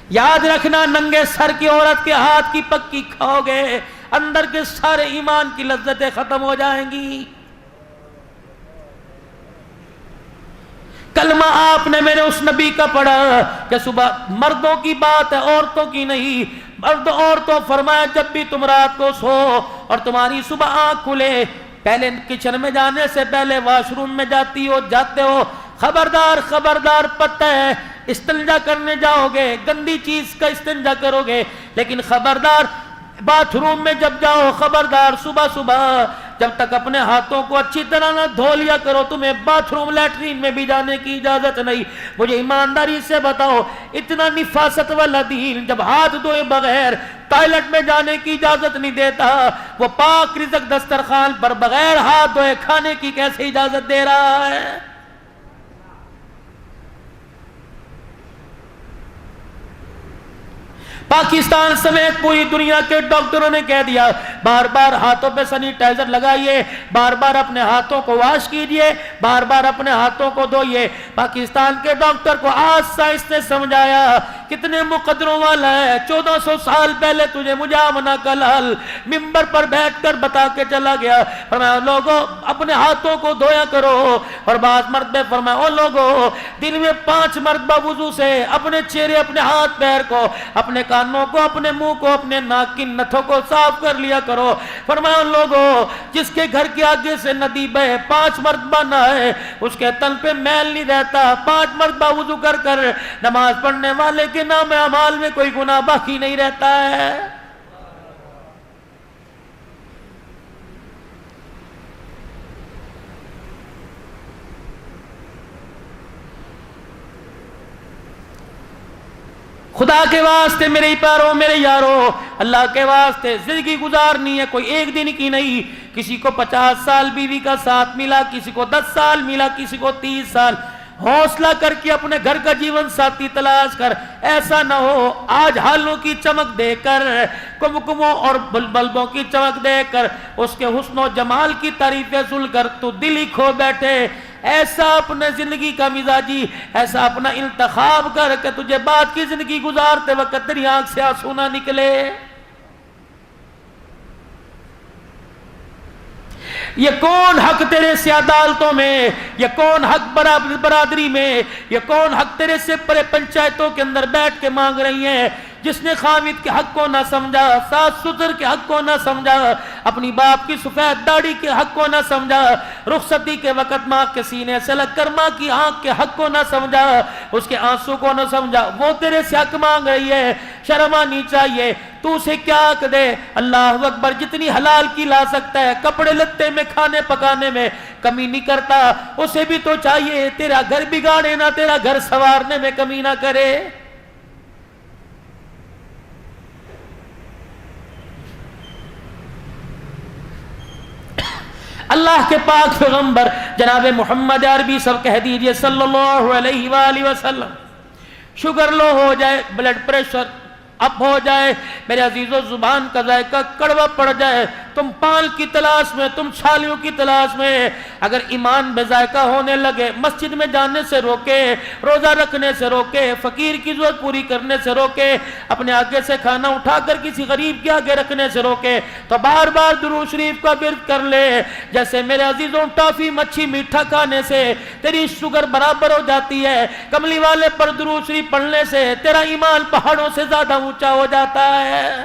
یاد رکھنا ننگے سر کی عورت کے ہاتھ کی پکی کھاؤ گے، اندر کے سارے ایمان کی لذتیں ختم ہو جائیں گی۔ کلمہ آپ نے میرے اس نبی کا پڑھا کہ صبح مردوں کی بات ہے، عورتوں کی نہیں، مرد عورتوں فرمایا جب بھی تم رات کو سو اور تمہاری صبح آنکھ کھلے، پہلے کچن میں جانے سے پہلے واش روم میں جاتی ہو جاتے ہو، خبردار خبردار پتہ ہے استنجا کرنے جاؤ گے گندی چیز کا استنجا کرو گے، لیکن خبردار باتھ روم میں جب جاؤ خبردار صبح صبح جب تک اپنے ہاتھوں کو اچھی طرح نہ دھو لیا کرو تمہیں باتھ روم لیٹرین میں بھی جانے کی اجازت نہیں۔ مجھے ایمانداری سے بتاؤ اتنا نفاست والا دین جب ہاتھ دھوئے بغیر ٹوائلٹ میں جانے کی اجازت نہیں دیتا، وہ پاک رزق دسترخوان پر بغیر ہاتھ دھوئے کھانے کی کیسے اجازت دے رہا ہے؟ پاکستان سمیت پوری دنیا کے ڈاکٹروں نے کہہ دیا بار بار ہاتھوں پہ سینیٹائزر لگائیے، بار بار اپنے ہاتھوں کو واش کیجئے، بار بار اپنے ہاتھوں کو دھوئیے۔ پاکستان کے ڈاکٹر کو آج سائنس نے سمجھایا کتنے مقدروں والا ہے، 1400 سال پہلے تجھے مجامنہ کا لال ممبر پر بیٹھ کر بتا کے چلا گیا، فرمایا لوگوں اپنے ہاتھوں کو دھویا کرو، اور بعض مرتبہ فرمایا او لوگوں دن میں 5 مرتبہ وضو سے اپنے چہرے اپنے ہاتھ پیر کو اپنے کانوں کو اپنے منہ کو اپنے ناک کی نتھوں کو صاف کر لیا کرو۔ فرمایا لوگوں جس کے گھر کے آگے سے ندی بہے 5 مرتبہ نہائے اس کے تن پہ میل نہیں رہتا، 5 مرتبہ وضو کر کر نماز پڑھنے والے کے نام اعمال میں کوئی گناہ باقی نہیں رہتا ہے۔ خدا کے واسطے میرے پیاروں میرے یاروں، اللہ کے واسطے زندگی گزارنی ہے کوئی ایک دن کی نہیں۔ کسی کو 50 سال بیوی کا ساتھ ملا، کسی کو 10 سال ملا، کسی کو 30 سال۔ حوصلہ کر کے اپنے گھر کا جیون ساتھی تلاش کر، ایسا نہ ہو آج ہالوں کی چمک دے کر کمکموں اور بلبوں کی چمک دے کر اس کے حسن و جمال کی تعریفیں سن کر تو دل ہی کھو بیٹھے۔ ایسا اپنے زندگی کا مزاجی ایسا اپنا انتخاب کر کہ تجھے بعد کی زندگی گزارتے وقت تیری آنکھ سے آنسو نہ نکلے۔ یہ کون حق تیرے سے عدالتوں میں، یہ کون حق برادری میں، یہ کون حق تیرے سے پرے پنچایتوں کے اندر بیٹھ کے مانگ رہی ہیں؟ جس نے خامد کے حق کو نہ سمجھا، ساس سسر کے حق کو نہ سمجھا، اپنی باپ کی سفید داڑھی کے حق کو نہ سمجھا، رخصتی کے وقت ماں کے سینے سے لگ کر ماں کی آنکھ کے حق کو نہ سمجھا، اس کے آنسو کو نہ سمجھا، وہ تیرے سے حق مانگ رہی ہے۔ شرم آنی چاہیے، تو اسے کیا حق دے؟ اللہ اکبر، جتنی حلال کی لا سکتا ہے کپڑے لتے میں کھانے پکانے میں کمی نہیں کرتا، اسے بھی تو چاہیے تیرا گھر بگاڑے نہ تیرا گھر سنوارنے میں کمی نہ کرے۔ اللہ کے پاک پیغمبر جناب محمد عربی سب کہہ دیجئے صلی اللہ علیہ وآلہ وسلم، شوگر لو ہو جائے، بلڈ پریشر اپ ہو جائے، میرے عزیزو زبان کا ذائقہ کڑوا پڑ جائے، تم پال کی تلاش میں، تم چھالیوں کی تلاش میں، اگر ایمان بے ذائقہ ہونے لگے، مسجد میں جانے سے روکے، روزہ رکھنے سے روکے، فقیر کی ضرورت پوری کرنے سے روکے، اپنے آگے سے کھانا اٹھا کر کسی غریب کے آگے رکھنے سے روکے، تو بار بار درود شریف کا ورد کر لے۔ جیسے میرے عزیزوں ٹافی مچھی میٹھا کھانے سے تیری شوگر برابر ہو جاتی ہے، کملی والے پر درود شریف پڑھنے سے تیرا ایمان پہاڑوں سے زیادہ اونچا ہو جاتا ہے۔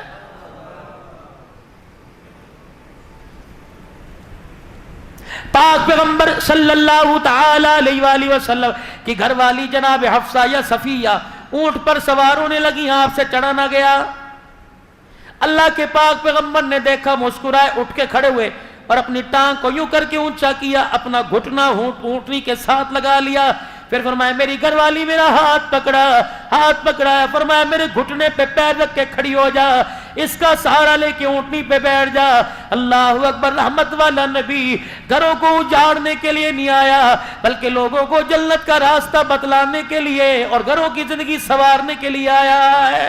پاک پیغمبر صلی اللہ تعالی علیہ وآلہ وسلم کی گھر والی جناب حفصہ یا صفیہ اونٹ پر سوار ہونے لگی، آپ سے چڑھا نہ گیا۔ اللہ کے پاک پیغمبر نے دیکھا، مسکرائے، اٹھ کے کھڑے ہوئے اور اپنی ٹانگ کو یوں کر کے اونچا کیا، اپنا گھٹنا اونٹنی کے ساتھ لگا لیا، پھر فرمایا میری گھر والی میرا ہاتھ پکڑا، فرمایا میرے گھٹنے پہ پیر رکھ کے کھڑی ہو جا، اس کا سہارا لے کے اونٹنی پہ بیٹھ جا۔ اللہ اکبر، رحمت والا نبی گھروں کو اجاڑنے کے لیے نہیں آیا بلکہ لوگوں کو جنت کا راستہ بتلانے کے لیے اور گھروں کی زندگی سنوارنے کے لیے آیا ہے۔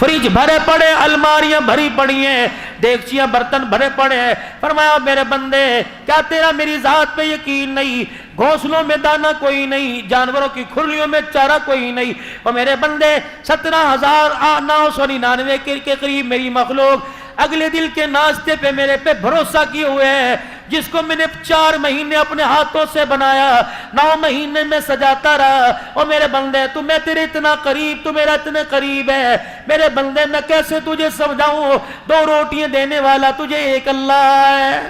فریج بھرے پڑے، الماریاں بھری پڑی ہیں، دیگچیاں برتن بھرے پڑے ہیں۔ فرمایا میرے بندے کیا تیرا میری ذات پہ یقین نہیں؟ گھونسلوں میں دانہ کوئی نہیں، جانوروں کی کھرلیوں میں چارہ کوئی نہیں۔ اور میرے بندے 17,999 کے قریب میری مخلوق اگلے دل کے ناشتے پہ میرے پہ بھروسہ کیے ہوئے ہیں، جس کو میں نے 4 مہینے اپنے ہاتھوں سے بنایا، 9 مہینے میں سجاتا رہا۔ اور میرے بندے تو میں تیرے اتنا قریب، تو میرا اتنے قریب ہے میرے بندے، میں کیسے تجھے سمجھاؤں؟ 2 روٹیاں دینے والا تجھے ایک اللہ ہے۔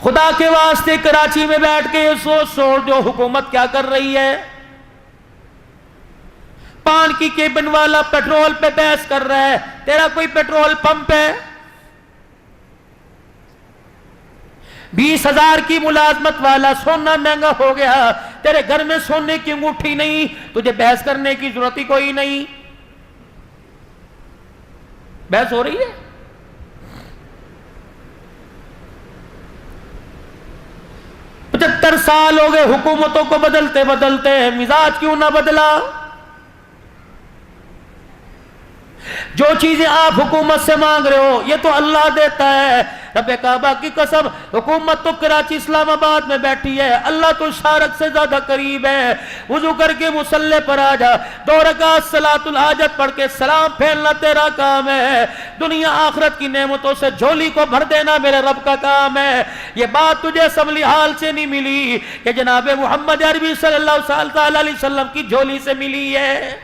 خدا کے واسطے کراچی میں بیٹھ کے یہ سوچ جو حکومت کیا کر رہی ہے۔ پان کی کیبن والا پیٹرول پہ بحث کر رہا ہے، تیرا کوئی پیٹرول پمپ ہے؟ 20,000 کی ملازمت والا، سونا مہنگا ہو گیا، تیرے گھر میں سونے کی انگوٹھی نہیں، تجھے بحث کرنے کی ضرورت ہی کوئی نہیں۔ بحث ہو رہی ہے؟ ستر سال ہو گئے حکومتوں کو بدلتے بدلتے، مزاج کیوں نہ بدلا؟ جو چیزیں آپ حکومت سے مانگ رہے ہو یہ تو اللہ دیتا ہے۔ رب کعبہ کی قسم، حکومت تو کراچی اسلام آباد میں بیٹھی ہے، اللہ تو شارق سے زیادہ قریب ہے۔ وضو کر کے مصلی پر آ جا، 2 رکعت صلاۃ الحاجت پڑھ کے سلام پھیرنا تیرا کام ہے۔ دنیا آخرت کی نعمتوں سے جھولی کو بھر دینا میرے رب کا کام ہے۔ یہ بات تجھے اسمبلی حال سے نہیں ملی، یہ جناب محمد عربی صلی اللہ علیہ وسلم کی جھولی سے ملی ہے۔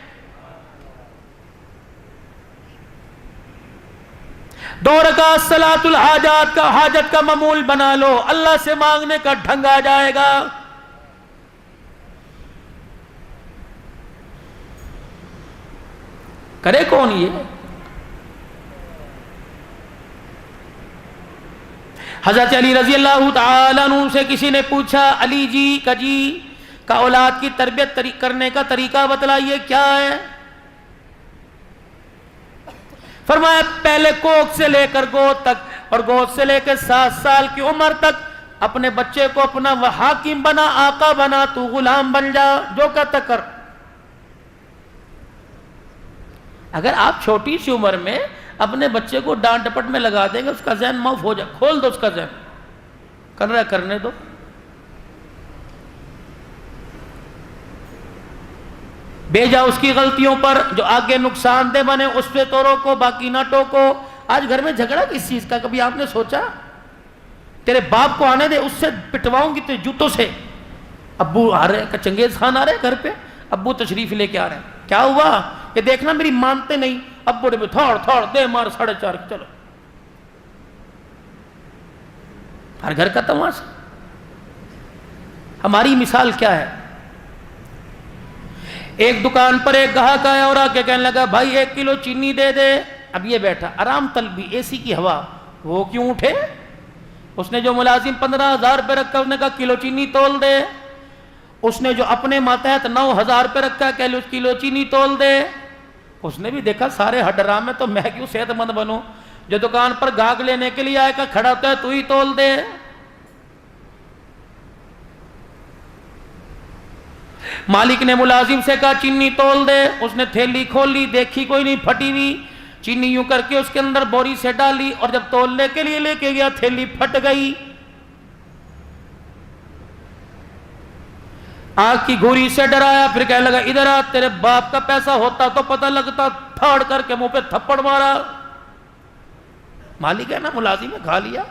2 رکعت صلاۃ الحاجات کا حاجت کا معمول بنا لو، اللہ سے مانگنے کا ڈھنگ آ جائے گا۔ کرے کون یہ؟ حضرت علی رضی اللہ تعالیٰ عنہ سے کسی نے پوچھا، علی جی کا اولاد کی تربیت کرنے کا طریقہ بتلائیے کیا ہے؟ فرمایا پہلے کوکھ سے لے کر گود تک، اور گود سے لے کر 7 سال کی عمر تک اپنے بچے کو اپنا حاکم بنا، آقا بنا، تو غلام بن جا، جو کہتا کر۔ اگر آپ چھوٹی سی عمر میں اپنے بچے کو ڈانٹ ڈپٹ میں لگا دیں گے، اس کا ذہن معاف ہو جائے، کھول دو اس کا ذہن، کر رہا ہے کرنے دو۔ بھیجا اس کی غلطیوں پر، جو آگے نقصان دہ بنے اس پہ تو روکو، باقی نہ ٹوکو۔ آج گھر میں جھگڑا کس چیز کا؟ کبھی آپ نے سوچا؟ تیرے باپ کو آنے دے، اس سے پٹواؤں گی تیرے جوتوں سے۔ ابو آ رہے ہیں، چنگیز خان آ رہے ہیں گھر پہ، ابو تشریف لے کے آ رہے ہیں، کیا ہوا؟ کہ دیکھنا میری مانتے نہیں، ابو نے تھوڑ دے مار 4:30، چلو۔ ہر گھر کا تماشا۔ ہماری مثال کیا ہے؟ ایک دکان پر ایک گاہک آیا اور آ کے کہنے لگا، بھائی 1 کلو چینی دے دے۔ اب یہ بیٹھا آرام طلبی، اے سی کی ہوا، وہ کیوں اٹھے؟ اس نے جو ملازم 15,000 روپے رکھا، اس نے کہا کلو چینی تول دے۔ اس نے جو اپنے ماتحت 9,000 روپے رکھا، کلو چینی تول دے۔ اس نے بھی دیکھا سارے حرام میں، تو میں کیوں صحت مند بنوں؟ جو دکان پر گاہک لینے کے لیے آئے گا، کھڑا ہوتا ہے، تو ہی تول دے۔ مالک نے ملازم سے کہا چینی تول دے۔ اس نے تھیلی کھول لی، دیکھی کوئی نہیں، پھٹی ہوئی چینی، یوں کر کے اس کے اندر بوری سے ڈالی، اور جب تولنے کے لیے لے کے گیا، تھیلی پھٹ گئی۔ آنکھ کی گھوری سے ڈرایا، پھر کہنے لگا ادھر آ، تیرے باپ کا پیسہ ہوتا تو پتہ لگتا، پھاڑ کر کے منہ پہ تھپڑ مارا۔ مالک ہے نا، ملازم ہے، کھا لیا،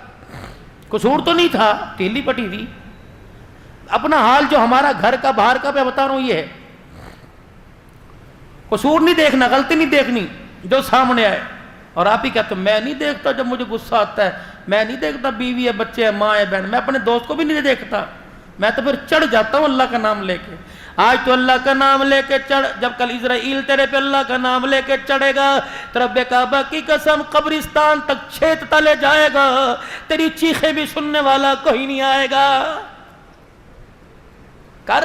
قصور تو نہیں تھا، تھیلی پھٹی تھی۔ اپنا حال جو ہمارا گھر کا باہر کا میں بتا رہا ہوں، یہ ہے، قصور نہیں دیکھنا، غلطی نہیں دیکھنی، جو سامنے آئے۔ اور آپ ہی کہتے ہیں میں نہیں دیکھتا جب مجھے غصہ آتا ہے، میں نہیں دیکھتا بیوی ہے، بچے ہیں، ماں ہے، بہن، میں اپنے دوست کو بھی نہیں دیکھتا، میں تو پھر چڑھ جاتا ہوں اللہ کا نام لے کے۔ آج تو اللہ کا نام لے کے چڑھ، جب کل اسرائیل تیرے پہ اللہ کا نام لے کے چڑھے گا، تو رب کعبہ کی قسم قبرستان تک چھیت تلے جائے گا، تیری چیخیں بھی سننے والا کوئی نہیں آئے گا۔ کر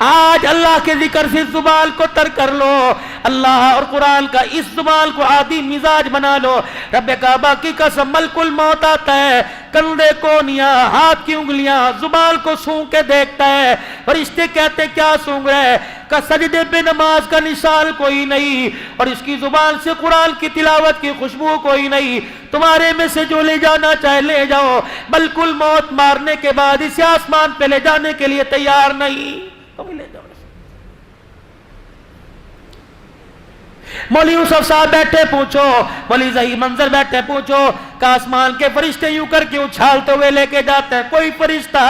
آج اللہ کے ذکر سے زبان کو تر کر لو، اللہ اور قرآن کا اس زبان کو عادی مزاج بنا لو۔ رب کعبہ کی قسم ملک الموت آتا ہے، کندھے کونیاں، ہاتھ کی انگلیاں، زبان کو سونگ کے دیکھتا ہے، فرشتے کہتے کیا سونگ رہے؟ کہ سجدے پہ نماز کا نشان کوئی نہیں، اور اس کی زبان سے قرآن کی تلاوت کی خوشبو کوئی نہیں، تمہارے میں سے جو لے جانا چاہے لے جاؤ، ملک الموت مارنے کے بعد اسے آسمان پہ لے جانے کے لیے تیار نہیں، تم لے جاؤ۔ مولوی یوسف صاحب بیٹھے پوچھو، مولوی ظہیر منظر بیٹھے پوچھو کہ آسمان کے فرشتے یوں کر کے اچھالتے ہوئے لے کے جاتے ہیں، کوئی فرشتہ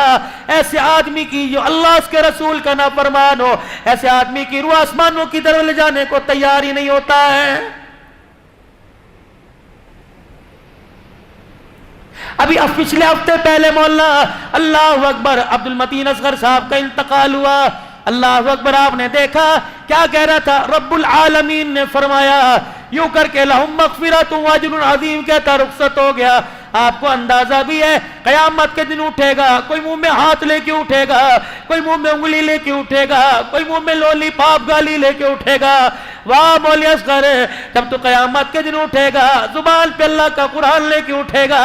ایسے آدمی کی جو اللہ اس کے رسول کا نافرمان ہو، ایسے آدمی کی روح آسمانوں کی طرف لے جانے کو تیار ہی نہیں ہوتا ہے۔ ابھی پچھلے ہفتے پہلے مولانا اللہ اکبر عبد المتین اصغر صاحب کا انتقال ہوا، اللہ اکبر، آپ نے دیکھا کیا کہہ رہا تھا؟ رب العالمین نے فرمایا یوں کر کے لہم مغفرۃ واجر عظیم کہتا رخصت ہو گیا۔ آپ کو اندازہ بھی ہے قیامت کے دن اٹھے گا، کوئی منہ میں ہاتھ لے کے اٹھے گا، کوئی منہ میں انگلی لے کے اٹھے گا، کوئی منہ میں لولی پاپ گالی لے کے اٹھے گا۔ واہ مولوی اصغر، جب تو قیامت کے دن اٹھے گا زبان پہ اللہ کا قرآن لے کے اٹھے گا،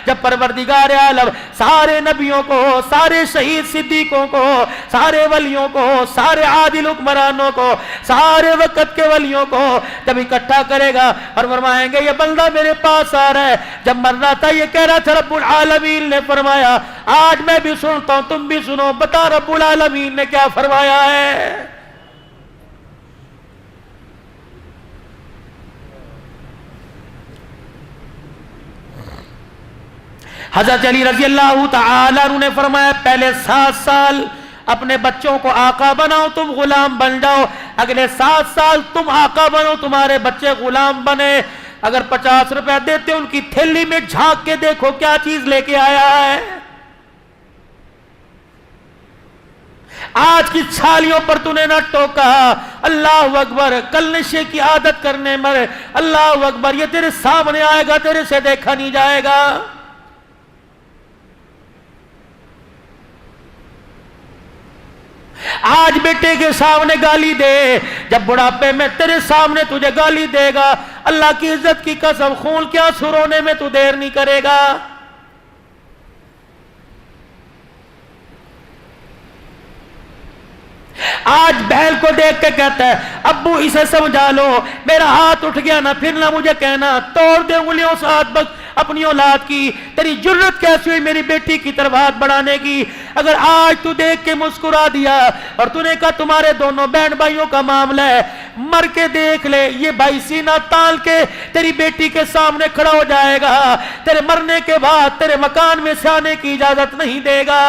جب پروردگار عالم سارے نبیوں کو، سارے شہید صدیقوں کو، سارے ولیوں کو، سارے عادل حکمرانوں کو، سارے وقت کے ولیوں کو جب اکٹھا کرے گا اور فرمائیں گے یہ بندہ میرے پاس آ رہا ہے، جب مر رہا تھا یہ کہہ رہا تھا رب العالمین نے فرمایا آج میں بھی سنتا ہوں تم بھی سنو، بتا رب العالمین نے کیا فرمایا ہے؟ حضرت علی رضی اللہ تعالی عنہ نے فرمایا پہلے 7 سال اپنے بچوں کو آقا بناؤ، تم غلام بن جاؤ، اگلے 7 سال تم آقا بنو، تمہارے بچے غلام بنے۔ اگر 50 روپے دیتے ان کی تھیلی میں جھانک کے دیکھو کیا چیز لے کے آیا ہے۔ آج کی چھالیوں پر تو نے نہ ٹوکا، اللہ اکبر، کل نشے کی عادت کرنے مر، اللہ اکبر، یہ تیرے سامنے آئے گا، تیرے سے دیکھا نہیں جائے گا۔ آج بیٹے کے سامنے گالی دے، جب بڑھاپے میں تیرے سامنے تجھے گالی دے گا، اللہ کی عزت کی قسم خون کیا سرونے میں تو دیر نہیں کرے گا۔ آج بہن کو دیکھ کے کہتا ہے ابو اسے سمجھا لو، میرا ہاتھ اٹھ گیا نا پھر نہ مجھے کہنا، توڑ دے انگلیوں سے ہاتھ بس اپنی اولاد کی، تیری جرت کیسی ہوئی میری بیٹی کی طرف ہاتھ بڑھانے کی؟ اگر آج تو دیکھ کے مسکرا دیا اور تو نے کہا تمہارے دونوں بہن بھائیوں کا معاملہ ہے، مر کے دیکھ لے یہ بھائی سینہ تال کے تیری بیٹی کے سامنے کھڑا ہو جائے گا، تیرے مرنے کے بعد تیرے مکان میں سے آنے کی اجازت نہیں دے گا۔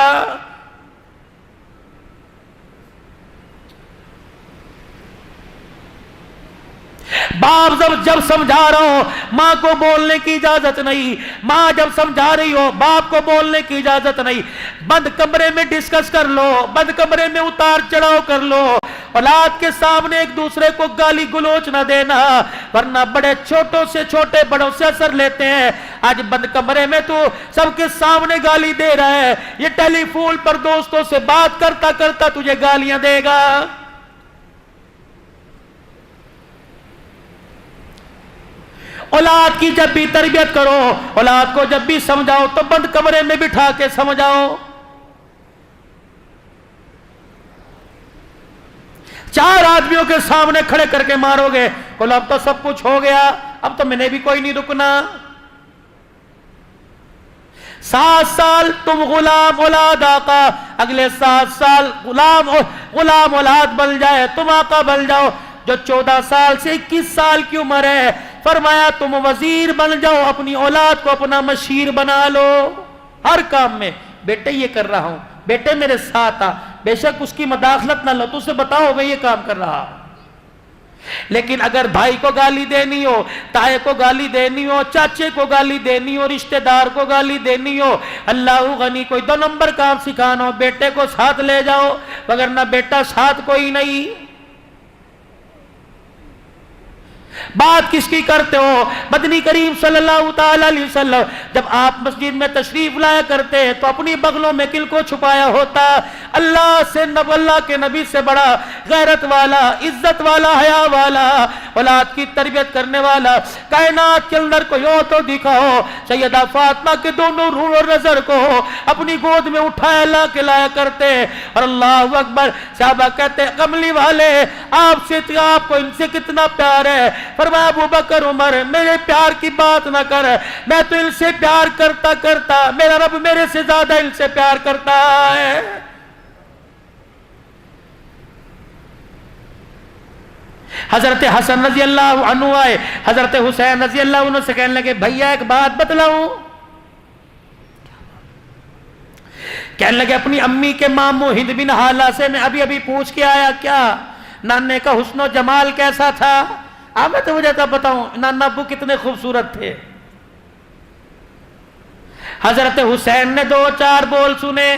باپ جب سمجھا رہا ہو ماں کو بولنے کی اجازت نہیں، ماں جب سمجھا رہی ہو باپ کو بولنے کی اجازت نہیں۔ بند کمرے میں ڈسکس کر لو، بند کمرے میں اتار چڑھاؤ کر لو، اولاد کے سامنے ایک دوسرے کو گالی گلوچ نہ دینا، ورنہ بڑے چھوٹوں سے چھوٹے بڑوں سے اثر لیتے ہیں۔ آج بند کمرے میں تو سب کے سامنے گالی دے رہا ہے، یہ ٹیلی فون پر دوستوں سے بات کرتا کرتا تجھے گالیاں دے گا۔ اولاد کی جب بھی تربیت کرو، اولاد کو جب بھی سمجھاؤ تو بند کمرے میں بٹھا کے سمجھاؤ۔ 4 آدمیوں کے سامنے کھڑے کر کے مارو گے، بولو اب تو سب کچھ ہو گیا، اب تو میں نے بھی کوئی نہیں رکنا۔ 7 سال تم غلام اولاد آقا، اگلے 7 سال غلام اولاد بن جائے، تم آقا بن جاؤ۔ جو 14 سال سے 21 سال کی عمر ہے، فرمایا تم وزیر بن جاؤ، اپنی اولاد کو اپنا مشیر بنا لو، ہر کام میں بیٹے یہ کر رہا ہوں، بیٹے میرے ساتھ آ، بے شک اس کی مداخلت نہ لو، تو اسے بتاؤ میں یہ کام کر رہا ہوں۔ لیکن اگر بھائی کو گالی دینی ہو، تائے کو گالی دینی ہو، چاچے کو گالی دینی ہو، رشتہ دار کو گالی دینی ہو، اللہ غنی کوئی 2 نمبر کام سکھانا ہو، بیٹے کو ساتھ لے جاؤ، وگرنہ بیٹا ساتھ کوئی نہیں۔ بات کس کی کرتے ہو؟ مدنی کریم صلی اللہ تعالی علیہ وسلم جب آپ مسجد میں تشریف لایا کرتے تو اپنی بغلوں میں کل کو چھپایا ہوتا؟ اللہ سے اللہ کے نبی سے بڑا غیرت والا، عزت والا، حیا والا، اولاد کی تربیت کرنے والا کائنات کے اندر کوئی ہو تو دکھاؤ۔ سیدہ فاطمہ کے دونوں روح اور نظر کو اپنی گود میں اٹھایا لا کے لایا کرتے، اور اللہ اکبر، صحابہ کہتے کملی والے آپ سے، آپ کو ان سے کتنا پیار ہے؟ فرمایا ابو بکر عمر میرے پیار کی بات نہ کر، میں تو ان سے پیار کرتا کرتا میرا رب میرے سے زیادہ ان سے پیار کرتا ہے۔ حضرت حسن رضی اللہ عنہ آئے، حضرت حسین رضی اللہ عنہ سے کہنے لگے بھیا ایک بات بتلاؤں؟ کہنے لگے اپنی امی کے ماموں ہند بن حالہ سے میں ابھی ابھی پوچھ کے آیا، کیا نانے کا حسن و جمال کیسا تھا؟ میں تو مجھے تب بتاؤں نانا ابو کتنے خوبصورت تھے۔ حضرت حسین نے دو چار بول سنے،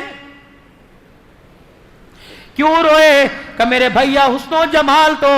کیوں روئے؟ کہ میرے بھیا حسن و جمال تو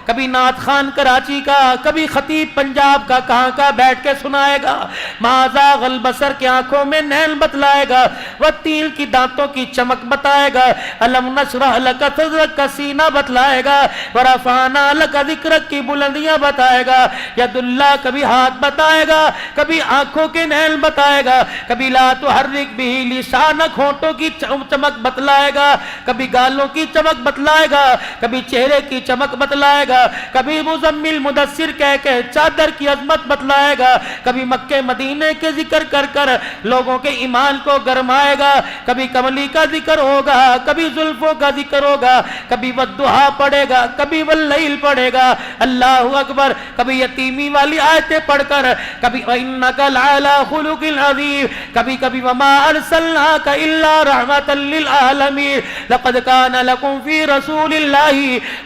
کبھی نعت خان کراچی کا، کبھی خطیب پنجاب کا کہاں کا بیٹھ کے سنائے گا، ما زاغ البصر کی آنکھوں میں نیل بتلائے گا، والتیل کی دانتوں کی چمک بتائے گا، الم نشرح لک صدرک کا سینہ بتلائے گا، ورفعنا لک ذکرک کی بلندیاں بتائے گا، ید اللہ کبھی ہاتھ بتائے گا، کبھی آنکھوں کے نیل بتائے گا، کبھی لا تحرک بہ لسانک ہونٹوں کی چمک بتلائے گا، کبھی گالوں کی چمک بتلائے گا، کبھی چہرے کی چمک بتلائے گا، کبھی مزمل مدثر کہہ کے چادر کی عظمت بتلائے گا، کبھی مکہ مدینے کے ذکر کر کر لوگوں کے ایمان کو گرمائے گا، کبھی کملی کا ذکر ہوگا، کبھی زلفوں کا ذکر ہوگا، کبھی والضحیٰ پڑھے گا، کبھی واللیل پڑھے گا، اللہ اکبر، کبھی یتیمی والی آیتیں پڑھ کر، کبھی وَإِنَّكَ لَعَلَىٰ خُلُقٍ عَظِيمٍ، کبھی کبھی وَمَا أَرْسَلْنَاكَ إِلَّا رَحْمَةً لِّلْعَالَمِينَ لَقَدْ كَانَ لَكُمْ فِي رَسُولِ اللَّهِ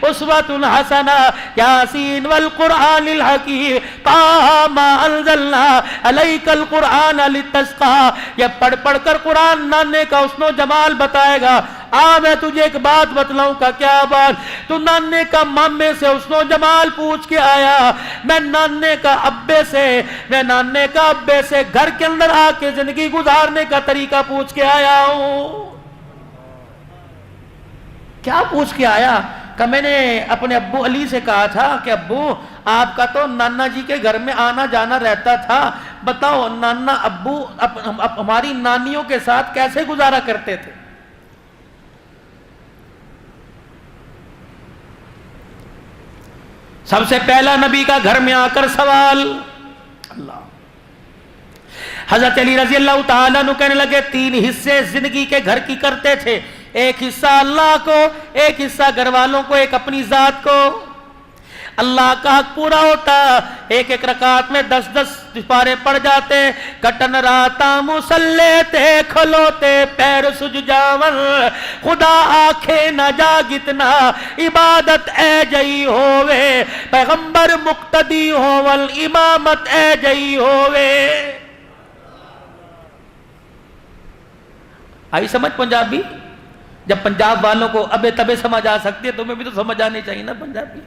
أُسْوَةٌ حَسَنَةٌ يَاسِينَ وَالْقُرْآنِ الْحَكِيمِ طَٰهَ مَا أَنزَلْنَا عَلَيْكَ الْقُرْآنَ لِتَشْقَىٰ، یہ پڑھ پڑھ کر قرآن نانے کا حسن و جمال بتائے گا۔ میں تجھے ایک بات بتلاؤں کا، کیا بات؟ تو نانے کا مامے سے حسن و جمال پوچھ کے آیا، میں نانے کا ابے سے، میں نانے کا ابے سے گھر کے اندر آ کے زندگی گزارنے کا طریقہ پوچھ کے آیا ہوں۔ کیا پوچھ کے آیا؟ کہ میں نے اپنے ابو علی سے کہا تھا کہ ابو آپ کا تو نانا جی کے گھر میں آنا جانا رہتا تھا، بتاؤ نانا ابو ہماری نانیوں کے ساتھ کیسے گزارا کرتے تھے؟ سب سے پہلا نبی کا گھر میں آ کر سوال، اللہ، حضرت علی رضی اللہ تعالیٰ عنہ کہنے لگے تین حصے زندگی کے گھر کی کرتے تھے، ایک حصہ اللہ کو، ایک حصہ گھر والوں کو، ایک اپنی ذات کو۔ اللہ کا حق پورا ہوتا، ایک ایک رکعت میں 10 پارے پڑ جاتے، کٹن راتا مسلے تے کھلوتے پیر سج جاون، خدا آنکھیں نہ جاگتنا عبادت اے جئی ہووے، پیغمبر مقتدی ہوول امامت اے جئی ہووے۔ آئی سمجھ پنجابی؟ جب پنجاب والوں کو ابے تبے سمجھ آ سکتی ہے، تمہیں بھی تو سمجھ آنی چاہیے نا پنجابی۔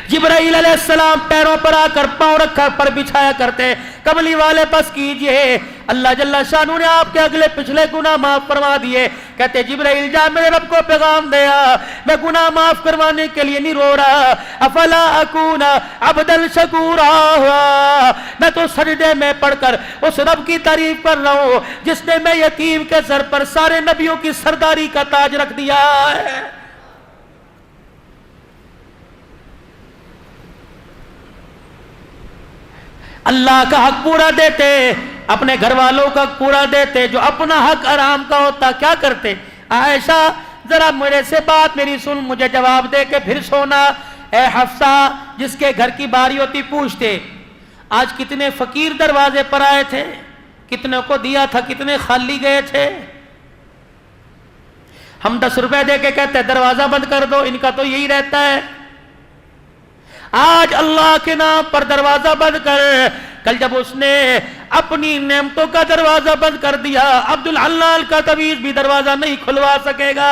جبرائیل علیہ السلام پیروں پر آ کر پاؤں رکھا پر بچھایا کرتے، کملی والے بس کیجئے، اللہ جل شانہ نے آپ کے اگلے پچھلے گناہ معاف فرما دیے۔ کہتے جبرائیل جا میرے رب کو پیغام دیا، میں گناہ معاف کروانے کے لیے نہیں رو رہا، افلا اکون عبدا شکورا، میں تو سجدے میں پڑھ کر اس رب کی تعریف کر رہا ہوں جس نے میں یتیم کے سر پر سارے نبیوں کی سرداری کا تاج رکھ دیا ہے۔ اللہ کا حق پورا دیتے، اپنے گھر والوں کا حق پورا دیتے، جو اپنا حق حرام کا ہوتا کیا کرتے؟ عائشہ ذرا میرے سے بات میری سن، مجھے جواب دے کے پھر سونا۔ اے حفصہ، جس کے گھر کی باری ہوتی پوچھتے آج کتنے فقیر دروازے پر آئے تھے، کتنے کو دیا تھا، کتنے خالی گئے تھے؟ ہم 10 روپے دے کے کہتے ہیں دروازہ بند کر دو، ان کا تو یہی رہتا ہے۔ آج اللہ کے نام پر دروازہ بند کر، کل جب اس نے اپنی نعمتوں کا دروازہ بند کر دیا، عبدالحلال کا تعویذ بھی دروازہ نہیں کھلوا سکے گا۔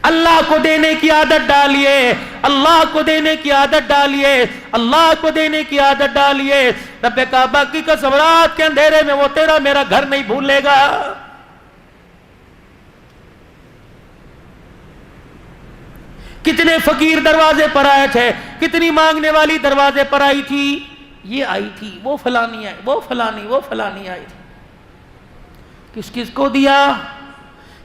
اللہ کو دینے کی عادت ڈالیے، اللہ کو دینے کی عادت ڈالیے، اللہ کو دینے کی عادت ڈالیے۔ رب کعبہ کی قسم رات کے اندھیرے میں وہ تیرا میرا گھر نہیں بھولے گا۔ کتنے فقیر دروازے پر آئے تھے، کتنی مانگنے والی دروازے پر آئی تھی، یہ آئی تھی، وہ فلانی آئی، وہ فلانی آئی تھی۔ کس کس کو دیا؟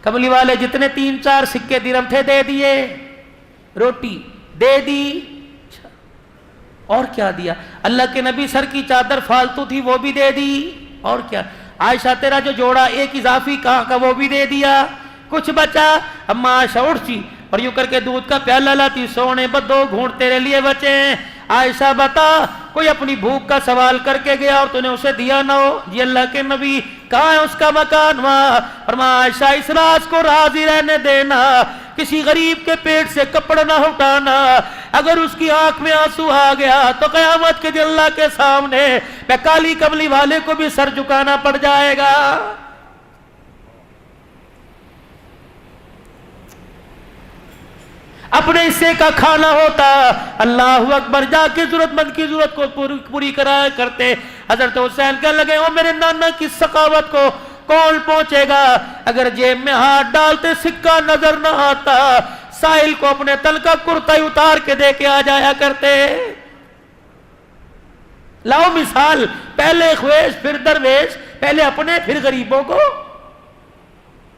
کملی والے جتنے 3-4 سکے درہم تھے دے دیے، روٹی دے دی، اور کیا دیا؟ اللہ کے نبی سر کی چادر فالتو تھی وہ بھی دے دی، اور کیا؟ عائشہ تیرا جو جوڑا ایک اضافی کہاں کا وہ بھی دے دیا، کچھ بچا؟ اما عائشہ اٹھتی اور یوں کر کے دودھ کا پیالہ لاتی، سونے بدو گھونٹ تیرے لیے بچے ہیں۔ عائشہ بتا کوئی اپنی بھوک کا سوال کر کے گیا اور تو نے اسے دیا نہ ہو؟ جی اللہ کے نبی کہاں ہے اس کا مکان؟ وہاں۔ فرمایا عائشہ اس راز کو راضی رہنے دینا، کسی غریب کے پیٹ سے کپڑا نہ اٹھانا، اگر اس کی آنکھ میں آنسو آ گیا تو قیامت کے دن اللہ کے سامنے میں کالی کملی والے کو بھی سر جھکانا پڑ جائے گا۔ اپنے حصے کا کھانا ہوتا، اللہ اکبر، جا کے ضرورت مند کی ضرورت کو پوری کرایا کرتے۔ حضرت حسین کہنے لگے او میرے نانا کی سخاوت کو کون پہنچے گا؟ اگر جیب میں ہاتھ ڈالتے سکہ نظر نہ آتا، ساحل کو اپنے تن کا کرتا ہی اتار کے دے کے آ جایا کرتے۔ لاؤ مثال، پہلے خویش پھر درویش، پہلے اپنے پھر غریبوں کو۔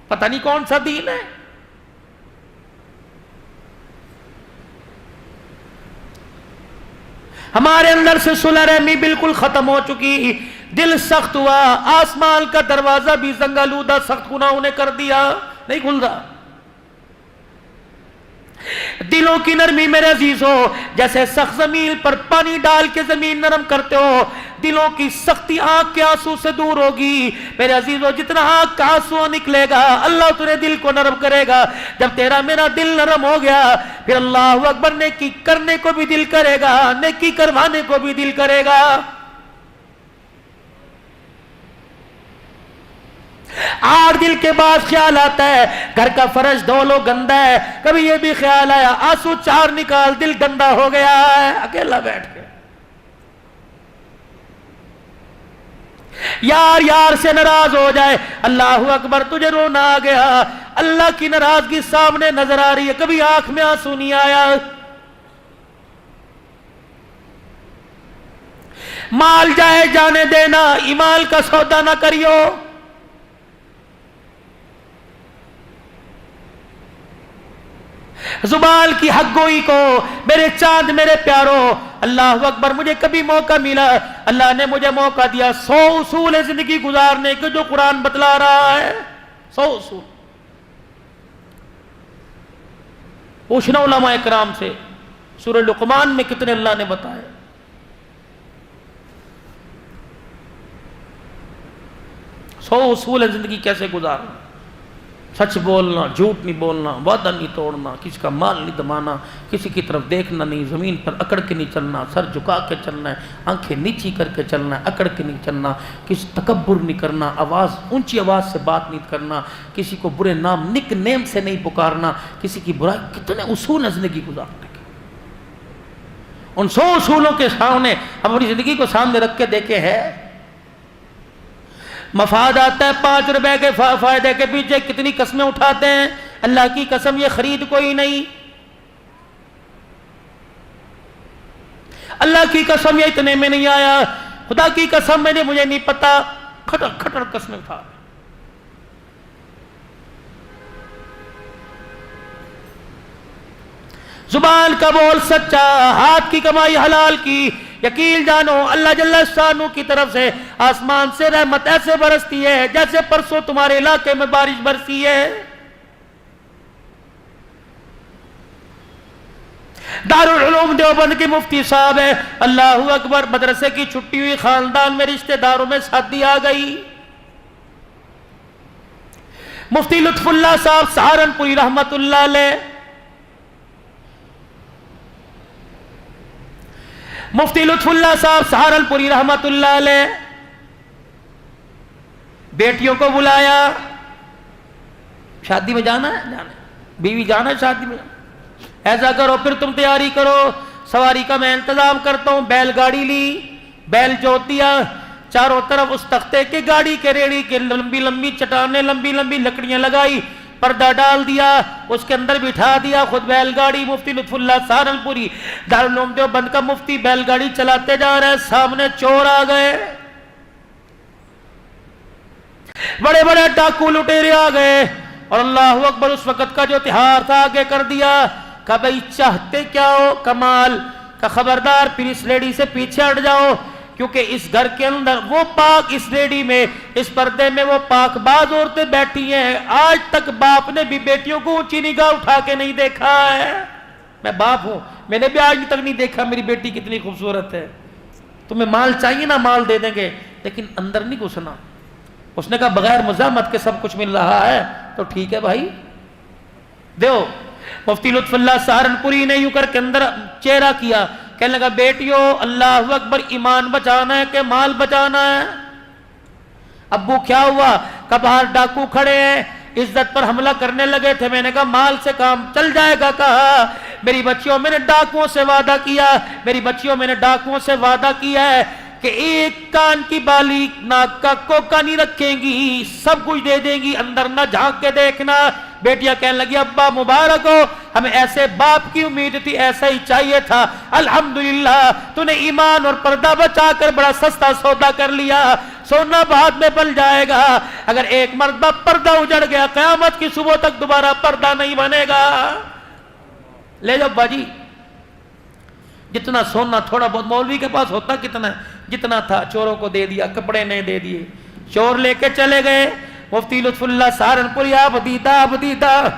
پتہ نہیں کون سا دین ہے۔ ہمارے اندر سے صلح رحمی بالکل ختم ہو چکی، دل سخت ہوا، آسمان کا دروازہ بھی زنگالودہ سخت گناہوں نے کر دیا، نہیں کھل رہا۔ دلوں کی نرمی میرے عزیزو، جیسے سخت زمین پر پانی ڈال کے زمین نرم کرتے ہو، دلوں کی سختی آنکھ کے آنسو سے دور ہوگی میرے عزیزو۔ جتنا آنکھ کا آنسو نکلے گا اللہ تیرے دل کو نرم کرے گا۔ جب تیرا میرا دل نرم ہو گیا پھر اللہ اکبر نیکی کرنے کو بھی دل کرے گا، نیکی کروانے کو بھی دل کرے گا۔ آر دل کے بعد خیال آتا ہے گھر کا فرش دھو لو گندا ہے، کبھی یہ بھی خیال آیا آنسو 4 نکال دل گندا ہو گیا ہے، اکیلا بیٹھ کے یار یار سے ناراض ہو جائے، اللہ اکبر تجھے رونا آ گیا، اللہ کی ناراضگی سامنے نظر آ رہی ہے، کبھی آنکھ میں آنسو نہیں آیا۔ مال جائے جانے دینا، ایمان کا سودا نہ کریو۔ زبان کی حق گوئی کو میرے چاند میرے پیاروں، اللہ اکبر، مجھے کبھی موقع ملا، اللہ نے مجھے موقع دیا 100 اصول ہے زندگی گزارنے کے جو قرآن بتلا رہا ہے، 100 اصول۔ پوچھنا علماء اکرام سے سورہ لقمان میں کتنے اللہ نے بتائے۔ 100 اصول ہے زندگی کیسے گزارنا، سچ بولنا، جھوٹ نہیں بولنا، وعدہ نہیں توڑنا، کسی کا مال نہیں دبانا، کسی کی طرف دیکھنا نہیں، زمین پر اکڑ کے نہیں چلنا، سر جھکا کے چلنا ہے، آنکھیں نیچی کر کے چلنا ہے، اکڑ کے نہیں چلنا، کسی تکبر نہیں کرنا، اونچی آواز سے بات نہیں کرنا، کسی کو برے نام نک نیم سے نہیں پکارنا، کسی کی برائی۔ کتنے اصول ہیں زندگی گزارنے کے۔ ان 100 اصولوں کے سامنے اپنی زندگی کو سامنے رکھ کے دیکھے ہے، مفاد آتا ہے 5 روپے کے فائدے کے پیچھے کتنی قسمیں اٹھاتے ہیں، اللہ کی قسم یہ خرید کوئی نہیں، اللہ کی قسم یہ اتنے میں نہیں آیا، خدا کی قسم مجھے نہیں پتا، کھٹر کھٹر قسمیں اٹھا۔ زبان کا بول سچا، ہاتھ کی کمائی حلال کی، یقین جانو اللہ جل شانہ کی طرف سے آسمان سے رحمت ایسے برستی ہے جیسے پرسوں تمہارے علاقے میں بارش برسی ہے۔ دارالعلوم دیوبند کے مفتی صاحب ہے، اللہ اکبر، مدرسے کی چھٹی ہوئی، خاندان میں رشتہ داروں میں شادی آ گئی۔ مفتی لطف اللہ صاحب سہارنپوری رحمت اللہ علیہ، مفتی لطف اللہ صاحب سہارنپوری رحمت اللہ علیہ، بیٹیوں کو بلایا، شادی میں جانا ہے، بیوی جانا شادی میں, ایسا کرو پھر تم تیاری کرو, سواری کا میں انتظام کرتا ہوں. بیل گاڑی لی, بیل جوت دیا, چاروں طرف اس تختے کے گاڑی کے ریڑی کے لمبی لمبی چٹانیں, لمبی لمبی لکڑیاں لگائی, پردہ ڈال دیا, اس کے اندر بٹھا دیا, خود بیل گاڑی. مفتی لطف اللہ سہارنپوری دارالعلوم دیوبند کا مفتی بیل گاڑی چلاتے جا رہے ہیں, سامنے چور آ گئے, بڑے بڑے ڈاکو لٹیرے آ گئے, اور اللہ اکبر اس وقت کا جو تہار تھا آگے کر دیا. کہ بھئی چاہتے کیا ہو کمال, کہ خبردار پھر اس لیڈی سے پیچھے ہٹ جاؤ, کیونکہ اس گھر کے اندر وہ پاک, اس لیڈی میں, اس پردے میں وہ پاک باز عورتیں بیٹھی ہیں, آج تک باپ نے بھی بیٹیوں کو اونچی نگاہ اٹھا کے نہیں دیکھا ہے. میں باپ ہوں, میں نے بھی آج تک نہیں دیکھا میری بیٹی کتنی خوبصورت ہے. تمہیں مال چاہیے نا, مال دے دیں گے, لیکن اندر نہیں گھسنا. اس نے کہا بغیر مزاحمت کے سب کچھ مل رہا ہے تو ٹھیک ہے بھائی دیو. مفتی لطف اللہ سہارنپوری نے یوں کر کے اندر چہرہ کیا, کہنے لگا بیٹیو اللہ اکبر, ایمان بچانا ہے کہ مال بچانا ہے؟ ابو کیا ہوا؟ کہ باہر ڈاکو کھڑے ہیں, عزت پر حملہ کرنے لگے تھے. میں نے کہا مال سے کام چل جائے گا. کہا میری بچیوں میں نے ڈاکوؤں سے وعدہ کیا, میری بچیوں میں نے ڈاکوؤں سے وعدہ کیا ہے کہ ایک کان کی بالی ناک کا کوکا نہیں رکھیں گی, سب کچھ دے دیں گی, اندر نہ جھانک کے دیکھنا. بیٹیاں کہنے لگی ابا مبارک ہو, ہمیں ایسے باپ کی امید تھی, ایسا ہی چاہیے تھا. الحمدللہ تو نے ایمان اور پردہ بچا کر بڑا سستا سودا کر لیا. سونا بعد میں بل جائے گا, اگر ایک مرتبہ پردہ اجڑ گیا قیامت کی صبح تک دوبارہ پردہ نہیں بنے گا. لے جاؤ باجی, جتنا سونا تھوڑا بہت مولوی کے پاس ہوتا کتنا ہے, جتنا تھا چوروں کو دے دیا, کپڑے نہیں دے دیے, چور لے کے چلے گئے. مفتی لطف اللہ سہارنپوری آپ دیدہ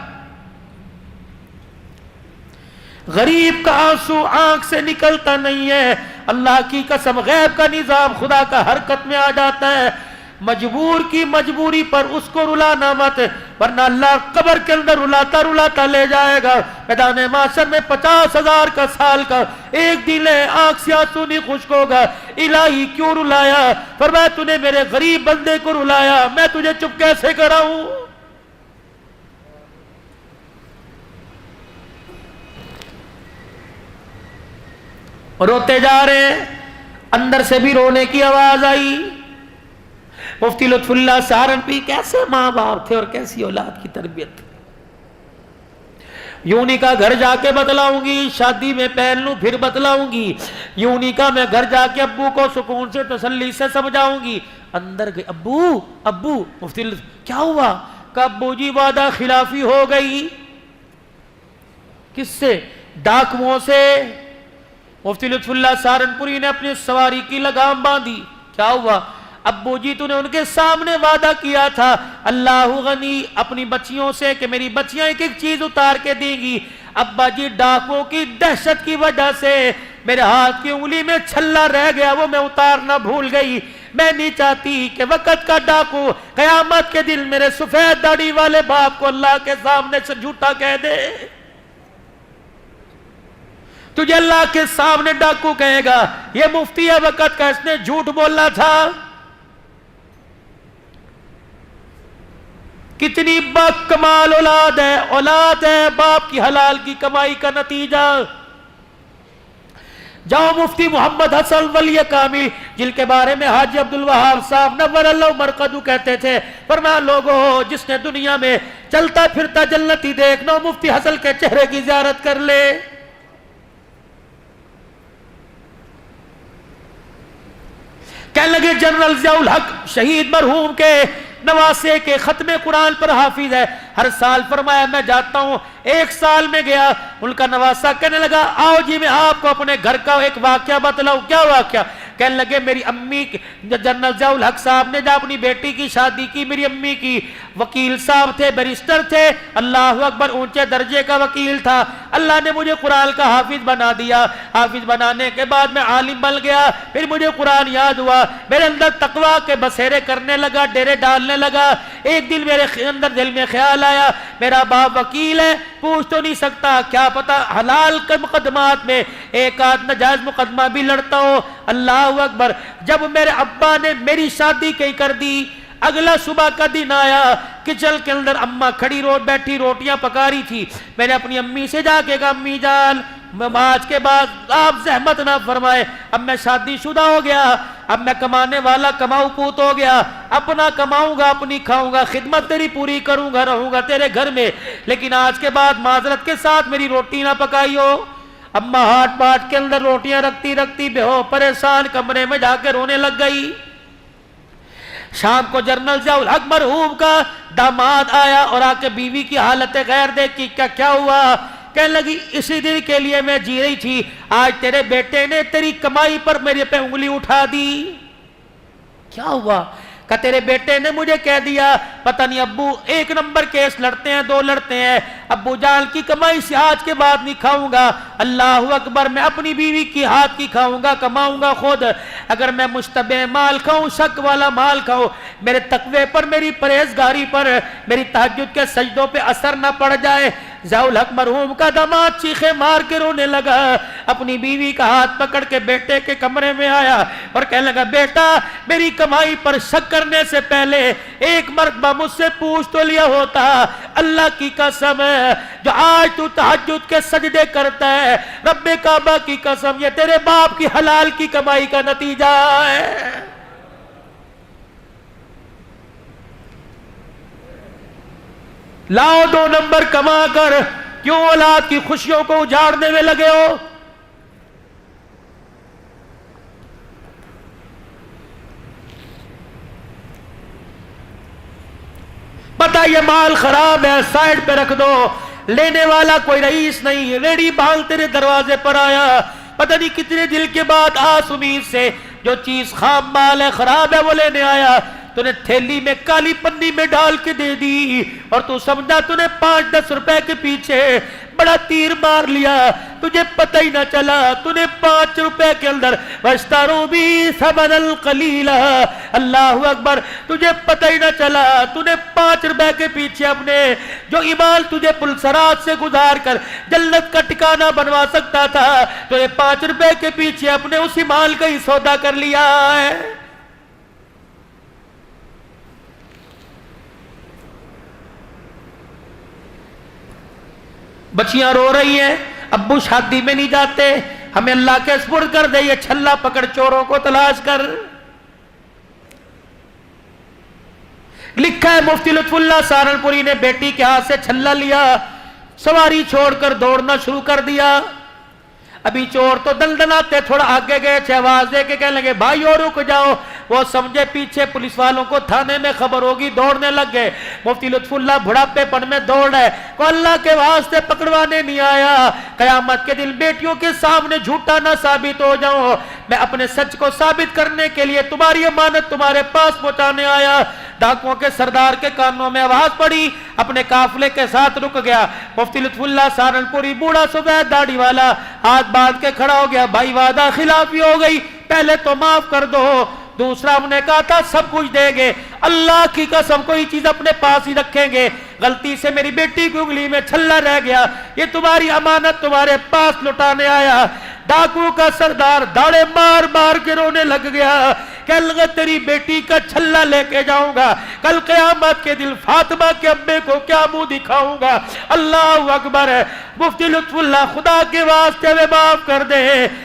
غریب کا آنسو آنکھ سے نکلتا نہیں ہے. اللہ کی قسم غیب کا نظام خدا کا حرکت میں آ جاتا ہے. مجبور کی مجبوری پر اس کو رلانا مت, ورنہ اللہ قبر کے اندر رلاتا رلاتا لے جائے گا. میدان محشر میں 50,000 کا سال کا ایک دن ہے, آنکھ سے آنسو نہیں خشک ہوگا. الہی کیوں رلایا؟ فرمایا تو نے میرے غریب بندے کو رلایا, میں تجھے چپ کیسے کراؤں؟ روتے جا رہے ہیں, اندر سے بھی رونے کی آواز آئی. مفتی لطف اللہ سہارنپوری کیسے ماں باپ تھے اور کیسی اولاد کی تربیت. یوں نہیں کہا گھر جا کے بتلاؤں گی, شادی میں پہن لوں پھر بتلاؤں گی. یوں نہیں کہا میں گھر جا کے ابو کو سکون سے تسلی سے سمجھاؤں گی. اندر گئے, ابو مفتی لطف کیا ہوا؟ کہ ابو جی وعدہ خلافی ہو گئی. کس سے؟ ڈاکوؤں سے. مفتی لطف اللہ سہارنپوری نے اپنی سواری کی لگام باندھی. کیا ہوا؟ ابو جی تو نے ان کے سامنے وعدہ کیا تھا اللہ غنی اپنی بچیوں سے کہ میری بچیاں ایک ایک چیز اتار کے دیں گی. ابا جی ڈاکوؤں کی دہشت کی وجہ سے میرے ہاتھ کی انگلی میں چھلا رہ گیا, وہ میں اتارنا بھول گئی. میں نہیں چاہتی کہ وقت کا ڈاکو قیامت کے دن میرے سفید داڑھی والے باپ کو اللہ کے سامنے سے جھوٹا کہہ دے. تجھے اللہ کے سامنے ڈاکو کہے گا یہ مفتی ہے وقت کا, اس نے جھوٹ بولنا تھا. کتنی با کمال اولاد ہے باپ کی حلال کی کمائی کا نتیجہ. جاؤ مفتی محمد حسن ولی کامل جن کے بارے میں حاجی عبدالوہاب صاحب نور اللہ مرقدو کہتے تھے, فرمایا لوگوں جس نے دنیا میں چلتا پھرتا جنتی دیکھنا مفتی حسن کے چہرے کی زیارت کر لے. کہنے لگے جنرل ضیاء الحق شہید مرحوم کے نواسے کے ختم قرآن پر حافظ ہے, ہر سال فرمایا میں جاتا ہوں. ایک سال میں گیا, ان کا نواسا کہنے لگا آؤ جی میں آپ کو اپنے گھر کا ایک واقعہ بتلاؤں. کیا واقعہ؟ کہنے لگے میری امی جنرل ضیاء الحق صاحب نے جب اپنی بیٹی کی شادی کی, میری امی کی وکیل صاحب تھے, بیرسٹر تھے, اللہ اکبر اونچے درجے کا وکیل تھا. اللہ نے مجھے قرآن کا حافظ بنا دیا. حافظ بنانے کے بعد میں عالم بن گیا. پھر مجھے قرآن یاد ہوا, میرے اندر تقویٰ کے بسیرے کرنے لگا, ڈیرے ڈالنے لگا. ایک دن میرے اندر دل میں خیال آیا میرا باپ وکیل ہے, پوچھ تو نہیں سکتا, کیا پتا حلال کے مقدمات میں ایک آدھ ناجائز مقدمہ بھی لڑتا ہو. اللہ اکبر. جب میرے ابا نے میری شادی کہیں کر دی, اگلا صبح کا دن آیا، کچن کے اندر اماں کھڑی بیٹھی روٹیاں پکا رہی تھی. میں نے اپنی امی سے جا کے کہا امی جان آج کے بعد آپ زحمت نہ فرمائے، اب میں شادی شدہ ہو گیا، اب میں کمانے والا کماؤ پوت ہو گیا، اپنا کماؤں گا اپنی کھاؤں گا، خدمت تیری پوری کروں گا، رہوں گا تیرے گھر میں، لیکن آج کے بعد معذرت کے ساتھ میری روٹی نہ پکائی ہو. اماں ہاتھ پاٹ کے اندر روٹیاں رکھتی رکھتی بے ہو پریشان کمرے میں جا کے رونے لگ گئی. شام کو جنرل ضیاء الحق مرحوم کا داماد آیا اور آ کے بیوی کی حالت غیر دیکھی، کیا ہوا؟ کہنے لگی اسی دن کے لیے میں جی رہی تھی، آج تیرے بیٹے نے تیری کمائی پر میرے پہ انگلی اٹھا دی. کیا ہوا؟ کہ تیرے بیٹے نے مجھے کہہ دیا پتہ نہیں ابو ایک نمبر کیس لڑتے ہیں، 2 لڑتے ہیں، ابو جان کی کمائی سے آج کے بعد نہیں کھاؤں گا. اللہ اکبر، میں اپنی بیوی کی ہاتھ کی کھاؤں گا، کماؤں گا خود. اگر میں مشتبہ مال کھاؤں، شک والا مال کھاؤں، میرے تقوی پر، میری پرہیزگاری پر، میری تہجد کے سجدوں پہ اثر نہ پڑ جائے. ضیاء الحق مرحوم کا داماد چیخے مار کے رونے لگا، اپنی بیوی کا ہاتھ پکڑ کے بیٹے کے کمرے میں آیا اور کہنے لگا بیٹا میری کمائی پر شک کرنے سے پہلے ایک مرتبہ مجھ سے پوچھ تو لیا ہوتا. اللہ کی قسم ہے جو آج تو تہجد کے سجدے کرتا ہے، رب کعبہ کی قسم یہ تیرے باپ کی حلال کی کمائی کا نتیجہ ہے. لاؤ 2 نمبر کما کر کیوں اولاد کی خوشیوں کو اجاڑنے میں لگے ہو؟ پتہ یہ مال خراب ہے، سائڈ پہ رکھ دو. لینے والا کوئی رئیس نہیں، ریڑی بھال تیرے دروازے پر آیا، پتہ نہیں کتنے دل کے بعد آس امید سے جو چیز خام مال ہے، خراب ہے، وہ لینے آیا. تو نے تھیلی میں کالی پنی میں ڈال کے دے دی اور تو سمجھا تو نے 5-10 روپے کے پیچھے بڑا تیر مار لیا، تجھے پتہ ہی نہ چلا تو نے 5 روپے کے اندر وَاشْتَرُوا بِهِ ثَمَنًا قَلِيلًا. اللہ اکبر، تجھے پتہ ہی نہ چلا تو نے 5 روپے کے پیچھے اپنے جو ایمان تجھے پلسرات سے گزار کر جنت کا ٹھکانہ بنوا سکتا تھا، تو نے 5 روپے کے پیچھے اپنے اس ایمان کا ہی سودا کر لیا ہے. بچیاں رو رہی ہیں، ابو شادی میں نہیں جاتے، ہمیں اللہ کے سپرد کر دے، یہ چھلا پکڑ چوروں کو تلاش کر. لکھا ہے مفتی لطف اللہ سہارنپوری نے بیٹی کے ہاتھ سے چھلا لیا، سواری چھوڑ کر دوڑنا شروع کر دیا. ابھی چور تو دندناتے تھوڑا آگے گئے تھے، آواز دے کے کہنے لگے بھائیو رک جاؤ. وہ سمجھے پیچھے پولیس والوں کو تھانے میں خبر ہوگی، دوڑنے لگ گئے. مفتی لطف اللہ بڑھاپے پن میں دوڑ ہے، کو اللہ کے واسطے پکڑوانے نہیں آیا، قیامت کے دن بیٹیوں کے سامنے جھوٹا نہ ثابت ہو جاؤں، میں اپنے سچ کو ثابت کرنے کے لیے تمہاری امانت تمہارے پاس پہنچانے آیا. ڈاکوؤں کے سردار کے کانوں میں آواز پڑی، اپنے قافلے کے ساتھ رک گیا. مفتی لطف اللہ سہارنپوری بوڑھا سفید داڑھی والا ہاتھ باندھ کے کھڑا ہو گیا، بھائی وعدہ خلافی ہو گئی، پہلے تو معاف کر دو. دوسرا ہم نے کہا تھا سب کچھ دیں گے، اللہ کی قسم کوئی چیز اپنے پاس ہی رکھیں گے، غلطی سے میری بیٹی کی انگلی میں چھلا رہ گیا، یہ تمہاری امانت تمہارے پاس لٹانے آیا. ڈاکو کا سردار داڑے مار مار کے رونے لگ گیا، کہنے لگا تیری بیٹی کا چھلا لے کے جاؤں گا، کل قیامت کے دن فاطمہ کے ابے کو کیا منہ دکھاؤں گا. اللہ اکبر ہے. مفتی لطف اللہ خدا کے واسطے میں معاف کر دے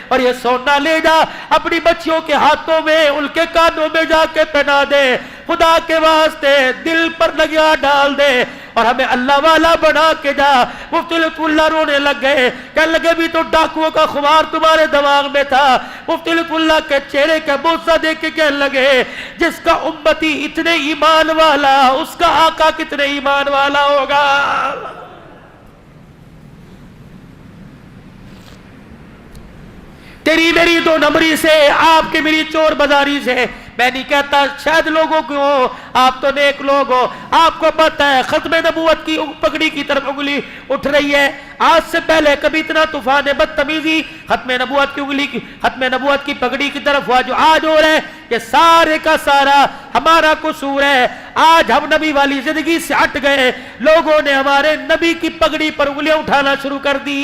اور یہ سونا لے جا اپنی بچیوں کے ہاتھوں میں ان کے کانوں میں جا کے پہنا دے، خدا کے واسطے دل پر لگیا ڈال دے اور ہمیں اللہ والا بنا کے جا. مفتی لطف اللہ رونے لگ گئے، کہنے لگے بھی تو ڈاکوؤں کا خمار تمہارے دماغ میں تھا. مفتی لطف اللہ کے چہرے کا بوسہ دیکھ کے کہنے لگے جس کا امتی اتنے ایمان والا اس کا آقا کتنے ایمان والا ہوگا. تیری میری 2 نمبری سے، آپ کی میری چور بازاری سے، میں نہیں کہتا شاید لوگوں کو ہو، آپ تو نیک لوگ ہو، آپ کو پتہ ہے ختم نبوت کی پگڑی کی طرف انگلی اٹھ رہی ہے. آج سے پہلے کبھی اتنا طوفان بدتمیزی ختم نبوت کی انگلی کی، ختم نبوت کی پگڑی کی طرف ہوا جو آج ہو رہا ہے، یہ سارے کا سارا ہمارا قصور ہے. آج ہم نبی والی زندگی سے ہٹ گئے، لوگوں نے ہمارے نبی کی پگڑی پر انگلیاں اٹھانا شروع کر دی.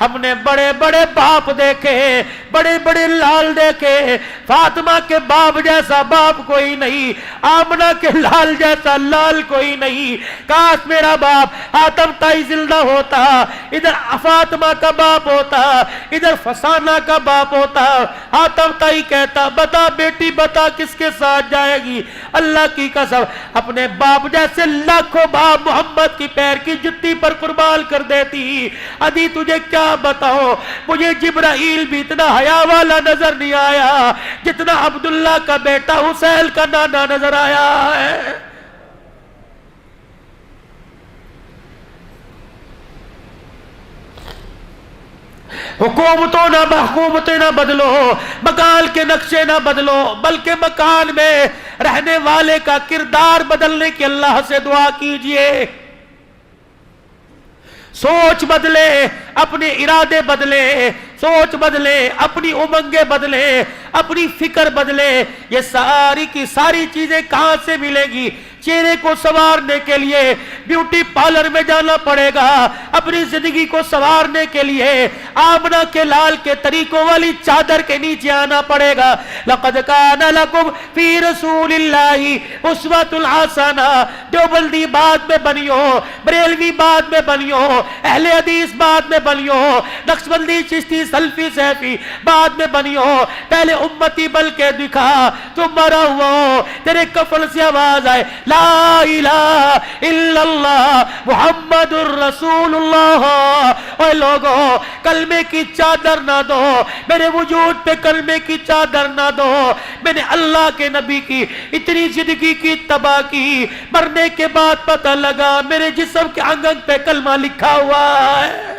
ہم نے بڑے بڑے باپ دیکھے، بڑے بڑے لال دیکھے، فاطمہ کے باپ جیسا باپ کوئی نہیں، آمنہ کے لال جیسا لال کوئی نہیں۔ کاش میرا باپ حاتم طائی زندہ ہوتا، ادھر فاطمہ کا باپ ہوتا، ادھر فسانہ کا باپ ہوتا۔ حاتم طائی کہتا بتا بیٹی بتا کس کے ساتھ جائے گی؟ اللہ کی قسم اپنے باپ جیسے لاکھوں باپ محمد کی پیر کی جتی پر قربان کر دیتی۔ ادھی تجھے کیا بتاؤ، مجھے جبرائیل بھی اتنا حیا والا نظر نہیں آیا جتنا عبداللہ کا بیٹا حسین کا نانا نظر آیا ہے۔ حکومتیں نہ بدلو، مکان کے نقشے نہ بدلو، بلکہ مکان میں رہنے والے کا کردار بدلنے کی اللہ سے دعا کیجئے۔ سوچ بدلے، اپنے ارادے بدلے، سوچ بدلے، اپنی امنگیں بدلے، اپنی فکر بدلے۔ یہ ساری کی ساری چیزیں کہاں سے ملیں گی؟ چہرے کو سنوارنے کے لیے بیوٹی پارلر میں جانا پڑے گا، اپنی زندگی کو سنوارنے کے لیے آمنہ کے لال کے طریقوں والی چادر کے نیچے آنا پڑے گا۔ لقد کان لکم فی رسول اللہ اسوۃ حسنہ۔ دیوبندی بعد میں بنیو، بریلوی بعد میں بنیو، اہل حدیث بعد میں بنیو، نقشبندی چشتی سلفی سیفی بعد میں بنیو، پہلے امتی بل کے دکھا، تم مرا ہوا ہو، تیرے کفن سے آواز آئے لا الہ الا اللہ محمد الرسول اللہ۔ اے لوگوں کلمے کی چادر نہ دو، میرے وجود پہ کلمے کی چادر نہ دو۔ میں نے اللہ کے نبی کی اتنی زندگی کی تباہ کی، مرنے کے بعد پتہ لگا میرے جسم کے انگ انگ پہ کلمہ لکھا ہوا ہے۔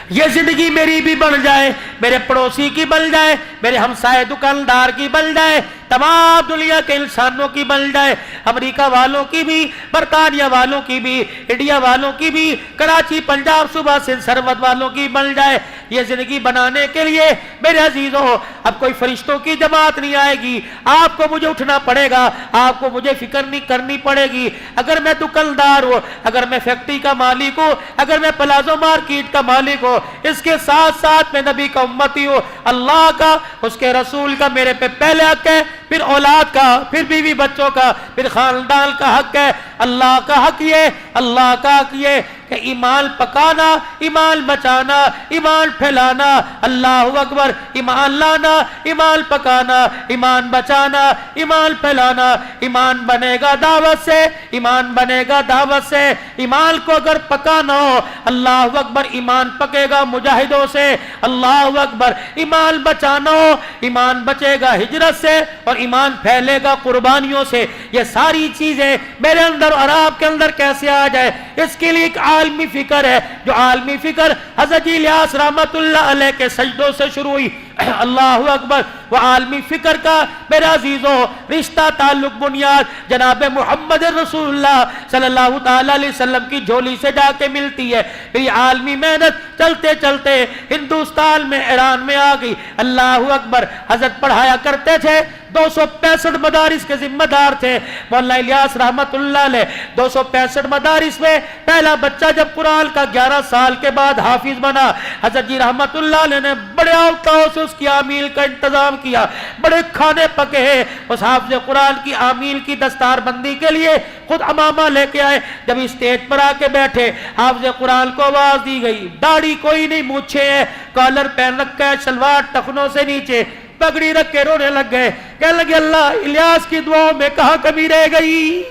یہ زندگی میری بھی بن جائے، میرے پڑوسی کی بن جائے، میرے ہمسائے دکاندار کی بن جائے، تمام دنیا کے انسانوں کی بن جائے، امریکہ والوں کی بھی، برطانیہ والوں کی بھی، انڈیا والوں کی بھی، کراچی پنجاب صوبہ سندھ سرحد والوں کی بن جائے۔ یہ زندگی بنانے کے لیے میرے عزیزوں اب کوئی فرشتوں کی جماعت نہیں آئے گی، آپ کو مجھے اٹھنا پڑے گا، آپ کو مجھے فکر نہیں کرنی پڑے گی۔ اگر میں دکاندار ہوں، اگر میں فیکٹری کا مالک ہوں، اگر میں پلازو مارکیٹ کا مالک ہوں، اس کے ساتھ ساتھ میں نبی کا امتی ہوں، اللہ کا اس کے رسول کا میرے پہ پہلے حق ہے، پھر اولاد کا، پھر بیوی بچوں کا، پھر خاندان کا حق ہے۔ اللہ کا حق یہ، اللہ کا حق یہ کہ ایمان پکانا، ایمان بچانا، ایمان پھیلانا، اللہ اکبر، ایمان لانا، ایمان پکانا، ایمان بچانا، ایمان پھیلانا۔ ایمان بنے گا دعوت سے، ایمان بنے گا دعوت سے۔ ایمان کو اگر پکانا ہو، اللہ اکبر، ایمان پکے گا مجاہدوں سے، اللہ اکبر۔ ایمان بچانا ہو، ایمان بچے گا ہجرت سے، اور ایمان پھیلے گا قربانیوں سے۔ یہ ساری چیزیں میرے اندر اور آپ کے اندر کیسے آ جائے، اس کے لیے ایک عالمی فکر ہے، جو عالمی فکر حضرت الیاس رحمت اللہ علیہ کے سجدوں سے شروع ہوئی۔ اللہ اکبر۔ وہ عالمی فکر کا میرے عزیزوں رشتہ تعلق بنیاد جناب محمد رسول اللہ صلی اللہ تعالی علیہ وسلم کی جھولی سے جا کے ملتی ہے۔ پھر یہ عالمی محنت چلتے چلتے ہندوستان میں، ایران میں آ گئی۔ اللہ اکبر۔ حضرت پڑھایا کرتے تھے، 265 مدارس کے ذمہ دار تھے مولانا الیاس رحمت اللہ علیہ۔ 265 مدارس میں پہلا بچہ جب قرآن کا 11 سال کے بعد حافظ بنا، حضرت جی رحمت اللہ علیہ نے بڑے اوقاتوں سے اس کی آمیل کا انتظام کیا، بڑے کھانے پکے ہیں۔ اس حافظ قرآن کی آمیل کی دستار بندی کے لیے خود امامہ لے کے آئے۔ جب اسٹیج پر آ کے بیٹھے، حافظ قرآن کو آواز دی گئی، داڑھی کوئی نہیں، مونچھے ہیں، کالر پہن رکھا ہے، شلوار ٹخنوں سے نیچے، پگڑی رکھ کے رونے لگ گئے، کہنے لگے اللہ الیاس کی دعاؤں میں کہاں کمی رہ گئی۔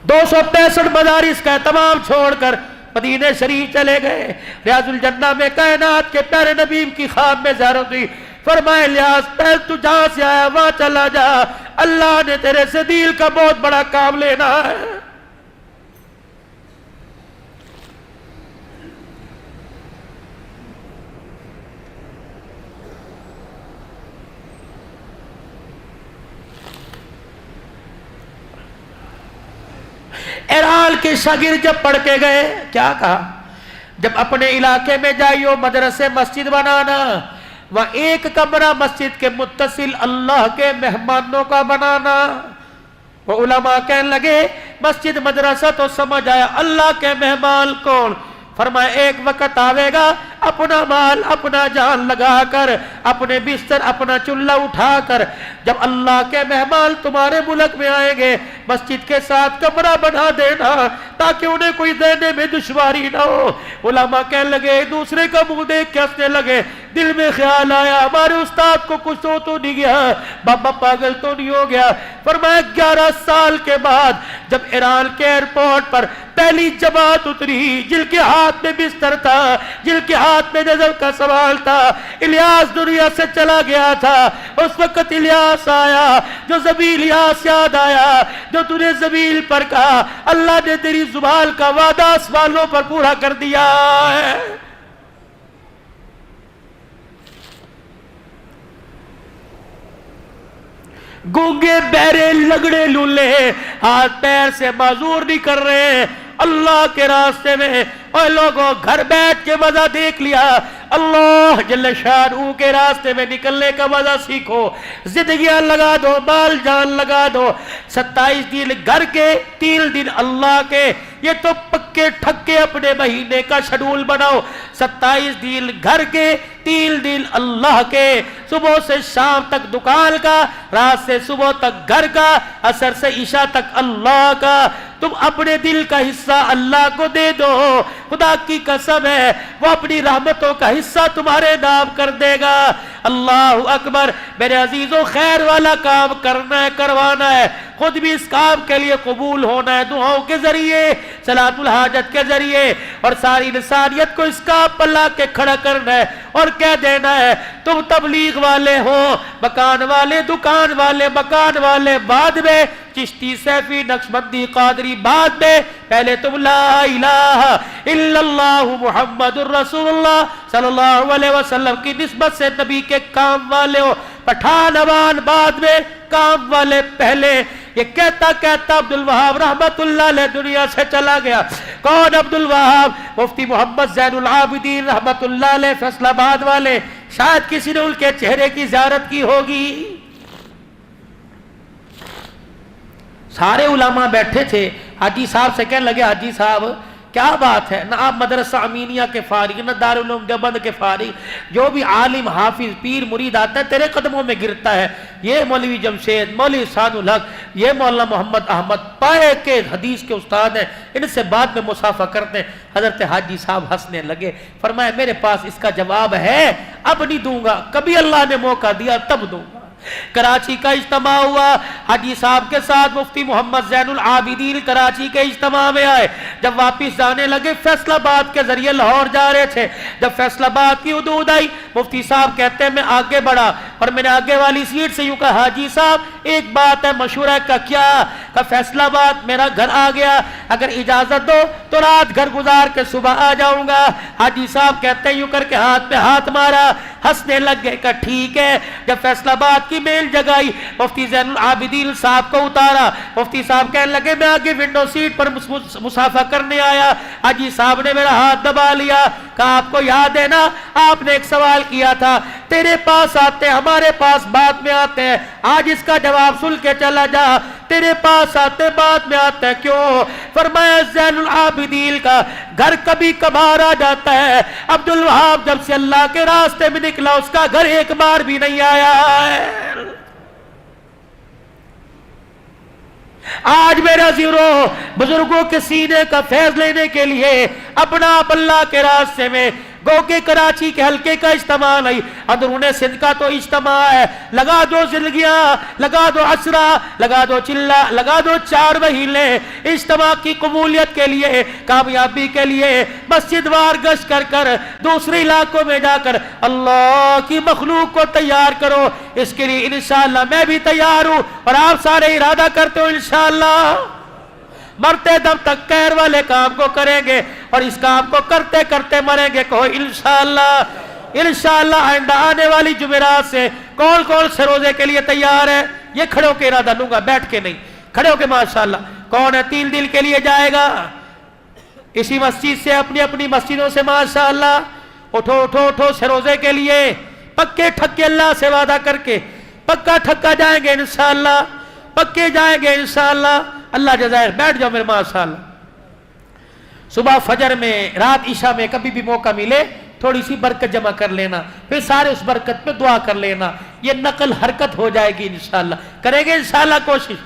265 مدارس کا تمام چھوڑ کر مدینہ شریف چلے گئے۔ ریاض الجنہ میں کائنات کے پیارے نبی کی خواب میں زیارت ہوئی، فرمایا الیاس پہل تو جہاں سے آیا وہاں چلا جا، اللہ نے تیرے سے دل کا بہت بڑا کام لینا ہے۔ ایران کے شاگرد جب پڑھ کے گئے، کیا کہا؟ جب اپنے علاقے میں جائیو مدرسے مسجد بنانا، وہ ایک کمرہ مسجد کے متصل اللہ کے مہمانوں کا بنانا، وہ علماء کہنے لگے مسجد مدرسہ تو سمجھ آیا، اللہ کے مہمان کون؟ فرمایا ایک وقت آوے گا اپنا مال اپنا جان لگا کر، اپنے بستر اپنا چولہا اٹھا کر، جب اللہ کے مہمان تمہارے ملک میں آئیں گے مسجد کے ساتھ کمرہ بنا دینا تاکہ انہیں کوئی دینے میں دشواری نہ ہو۔ علماء کہنے لگے ایک دوسرے کا منہ دیکھ کے ہنسنے لگے، دل میں خیال آیا ہمارے استاد کو کچھ تو نہیں گیا، بابا پاگل تو نہیں ہو گیا۔ فرمایا 11 سال کے بعد جب ایران کے ایئرپورٹ پر پہلی جماعت اتری، جن کے ہاتھ میں بستر تھا، جن کے ہاتھ میں نظر کا سوال تھا، الیاس دنیا سے چلا گیا تھا، اس وقت الیاس آیا، جو زبیل الیاس یاد آیا جو تو نے زبیل پر کہا، اللہ نے تیری زبان کا وعدہ سوالوں پر پورا کر دیا ہے۔ گونگے بہرے لگڑے لولے ہاتھ پیر سے معذور نہیں کر رہے اللہ کے راستے میں۔ اور لوگوں گھر بیٹھ کے مزہ دیکھ لیا، اللہ جل شانہ کے راستے میں نکلنے کا مزہ سیکھو، زندگیاں لگا دو، مال جان لگا دو، 27 دن گھر کے 3 دن اللہ کے، یہ تو پکے ٹھکے اپنے مہینے کا شیڈول بناؤ، 27 دن گھر کے 3 دن اللہ کے، صبح سے شام تک دکان کا، رات سے صبح تک گھر کا، عصر سے عشاء تک اللہ کا۔ تم اپنے دل کا حصہ اللہ کو دے دو، خدا کی قسم ہے وہ اپنی رحمتوں کا حصہ تمہارے نام کر دے گا۔ اللہ اکبر۔ میرے عزیزوں خیر والا کام کرنا ہے، کروانا ہے، خود بھی اس کام کے لیے قبول ہونا ہے، دعاؤں کے ذریعے، صلاۃ الحاجت کے ذریعے، اور ساری انسانیت کو اس کام پر لا کے کھڑا کرنا ہے اور کہہ دینا ہے تم تبلیغ والے ہو، مکان والے، دکان والے، مکان والے بعد میں، چشتی سیفی نقشبندی قادری بعد میں، پہلے تم لا الہ الا اللہ محمد الرسول اللہ صلی اللہ علیہ وسلم کی نسبت سے نبی کے کام والے ہو، پٹھان عوان بعد میں، کام والے پہلے۔ یہ کہتا کہتا عبدالوہاب رحمت اللہ علیہ دنیا سے چلا گیا۔ کون عبدالوہاب؟ مفتی محمد زین العابدین رحمت اللہ علیہ فیصل آباد والے، شاید کسی نے ان کے چہرے کی زیارت کی ہوگی۔ سارے علماء بیٹھے تھے، حاجی صاحب سے کہنے لگے حاجی صاحب کیا بات ہے، نہ آپ مدرسہ امینیہ کے فارغ، نہ دارالعلوم دیوبند کے فارغ، جو بھی عالم حافظ پیر مرید آتا ہے تیرے قدموں میں گرتا ہے، یہ مولوی جمشید، مولوی احسان الحق، یہ مولانا محمد احمد پائے کے حدیث کے استاد ہیں، ان سے بعد میں مصافحہ کرتے ہیں۔ حضرت حاجی صاحب ہنسنے لگے، فرمایا میرے پاس اس کا جواب ہے، اب نہیں دوں گا، کبھی اللہ نے موقع دیا تب دوں گا۔ کراچی کا اجتماع ہوا، حاجی صاحب کے ساتھ مفتی محمد زین العابدین کراچی کے اجتماع میں آئے، جب واپس جانے لگے فیصل آباد کے ذریعے لاہور جا رہے تھے، جب فیصل آباد کی حدود آئی مفتی صاحب کہتے ہیں میں آگے بڑھا اور میں نے آگے والی سیٹ سے یوں کہا حاجی صاحب ایک بات ہے مشورہ کا، کیا؟ کہ فیصل آباد میرا گھر آ گیا، اگر اجازت دو تو رات گھر گزار کے صبح آ جاؤں گا۔ حاجی صاحب کہتے ہیں یوں کر کے ہاتھ پہ ہاتھ مارا، ہنسنے لگ گئے کہ ٹھیک ہے۔ جب فیصل آباد کی میل جگائی، مفتی زین العابدین صاحب کو اتارا، مفتی صاحب کہنے لگے میں آگے ونڈو سیٹ پر مصافحہ کرنے آیا، حاجی صاحب نے میرا ہاتھ دبا لیا، کہا آپ کو یاد ہے نا آپ نے ایک سوال کیا تھا، تیرے پاس آتے ہمارے پاس بعد میں آتے ہیں، آج اس کا جواب سن کے چلا جا، تیرے پاس آتے بعد میں آتے ہیں کیوں؟ فرمایا زین العابدین کا گھر کبھی کبھار آ جاتا ہے، عبدالوہاب جب سے اللہ کے راستے میں نکلا اس کا گھر ایک بار بھی نہیں آیا ہے۔ آج میرا عزیزو بزرگوں کے سینے کا فیض لینے کے لیے اپنا آپ اللہ کے راستے میں گو کہ کراچی کے حلقے کا اجتماع نہیں، اندرون سندھ کا تو اجتماع ہے، لگا دو زندگیاں، لگا دو عشرہ، لگا دو چلہ، لگا دو 4 مہینے اجتماع کی قبولیت کے لیے، کامیابی کے لیے مسجد وار گشت کر کر دوسرے علاقوں میں جا کر اللہ کی مخلوق کو تیار کرو۔ اس کے لیے انشاءاللہ میں بھی تیار ہوں اور آپ سارے ارادہ کرتے ہو انشاءاللہ مرتے دم تک خیر والے کام کو کریں گے اور اس کام کو کرتے کرتے مریں گے۔ کہو انشاءاللہ۔ انشاءاللہ آئندہ آنے والی جمعرات سے کون کون سے روزے کے لیے تیار ہے؟ یہ کھڑے ہو کے ارادہ لوں گا، بیٹھ کے نہیں، کھڑے ہو کے ماشاءاللہ۔ کون ہے 3 دن کے لیے جائے گا اسی مسجد سے اپنی اپنی مسجدوں سے ماشاءاللہ؟ اٹھو اٹھو اٹھو سے روزے کے لیے پکے ٹھکے اللہ سے وعدہ کر کے پکا ٹھکا جائیں گے انشاءاللہ، پکے جائیں گے انشاءاللہ. اللہ جزائر. بیٹھ جاؤ میرے ماشاءاللہ. صبح فجر میں، رات عشاء میں کبھی بھی موقع ملے تھوڑی سی برکت جمع کر لینا، پھر سارے اس برکت پہ دعا کر لینا. یہ نقل حرکت ہو جائے گی انشاءاللہ. کریں گے انشاءاللہ کوشش.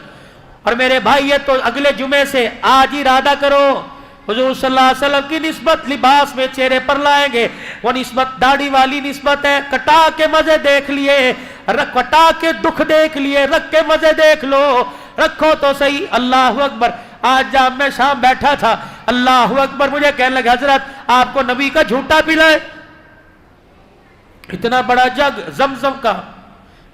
اور میرے بھائی یہ تو اگلے جمعے سے آج ہی ارادہ کرو، حضور صلی اللہ علیہ وسلم کی نسبت لباس میں چہرے پر لائیں گے. وہ نسبت داڑھی والی نسبت ہے. کٹا کے مزے دیکھ لیے، کٹا کے دکھ دیکھ لیے، رکھ کے مزے دیکھ لو. رکھو تو صحیح. اللہ اکبر. آج جب میں شام بیٹھا تھا، اللہ اکبر، مجھے کہنے لگا حضرت آپ کو نبی کا جھوٹا پلائے، اتنا بڑا جگ زمزم کا.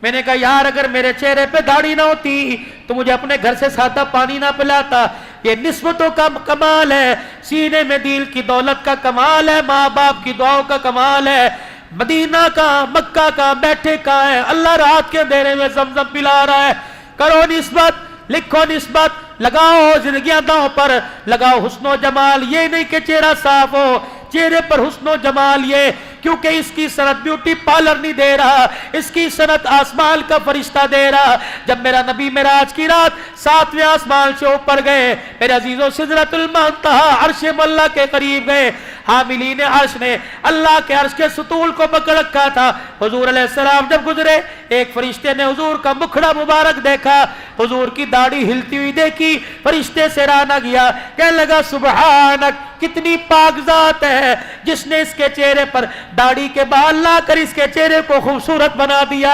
میں نے کہا یار اگر میرے چہرے پہ داڑھی نہ ہوتی تو مجھے اپنے گھر سے سادہ پانی نہ پلاتا. یہ نسبتوں کا کمال ہے، سینے میں دل کی دولت کا کمال ہے، ماں باپ کی دعاؤں کا کمال ہے. مدینہ کا، مکہ کا، بیٹھے کا ہے. اللہ رات کے اندھیرے میں زمزم پلا رہا ہے. کرو نسبت، لکھو نسبت، لگاؤ زندگیاں داؤں پر، لگاؤ حسن و جمال. یہ نہیں کہ چہرہ صاف ہو، چہرے پر حسن و جمال. یہ کیونکہ اس کی صنعت بیوٹی پارلر نہیں دے رہا، اس کی صنعت آسمان کا فرشتہ دے رہا. جب میرا نبی معراج کی رات 7ویں آسمان سے اوپر گئے، میرے عزیزوں سدرۃ المنتہا عرش مولا کے قریب گئے. حاملین عرش نے اللہ کے عرش کے ستون کو پکڑ رکھا تھا. حضور علیہ السلام جب گزرے، ایک فرشتے نے حضور کا مکھڑا مبارک دیکھا، حضور کی داڑھی ہلتی ہوئی دیکھی. فرشتے سے راہ نہ گیا، کہنے لگا سبحانک، کتنی پاک ذات ہے جس نے اس کے چہرے پر داڑھی کے بال لا کر اس کے چہرے کو خوبصورت بنا دیا.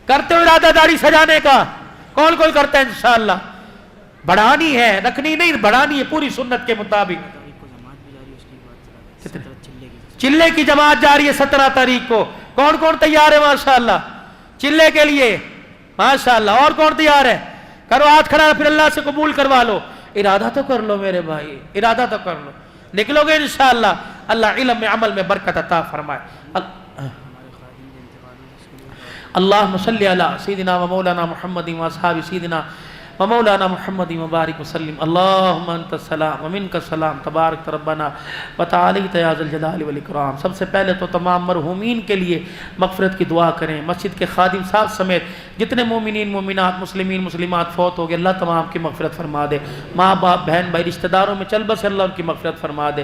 کرتے ہو ارادہ داڑھی سجانے کا؟ کون کون کرتا ہے؟ انشاءاللہ. بڑھانی ہے، رکھنی نہیں، بڑھانی ہے پوری سنت کے مطابق. چلے کی جماعت جاری ہے 17 تاریخ کو. کون کون تیار ہے ماشاءاللہ چلے کے لیے؟ ماشاءاللہ. اور کون تیار ہے؟ کرو ہاتھ کھڑا، پھر اللہ سے قبول کروا لو. ارادہ تو کر لو میرے بھائی، ارادہ تو کر لو. نکلو گے انشاءاللہ. اللہ علم میں عمل میں برکت عطا فرمائے. اللہم صلی علی سیدنا و مولانا محمد و اصحاب سیدنا و مولانا محمد مبارک وسلم. اللہم انت السلام و منک السلام تبارک ربنا و تعالیت یا ذی الجلال والاکرام. سب سے پہلے تو تمام مرحومین کے لیے مغفرت کی دعا کریں. مسجد کے خادم صاحب سمیت جتنے مومنین مومنات مسلمین مسلمات فوت ہو گئے، اللہ تمام کی مغفرت فرما دے. ماں باپ بہن بھائی رشتہ داروں میں چل بس اللہ ان کی مغفرت فرما دے،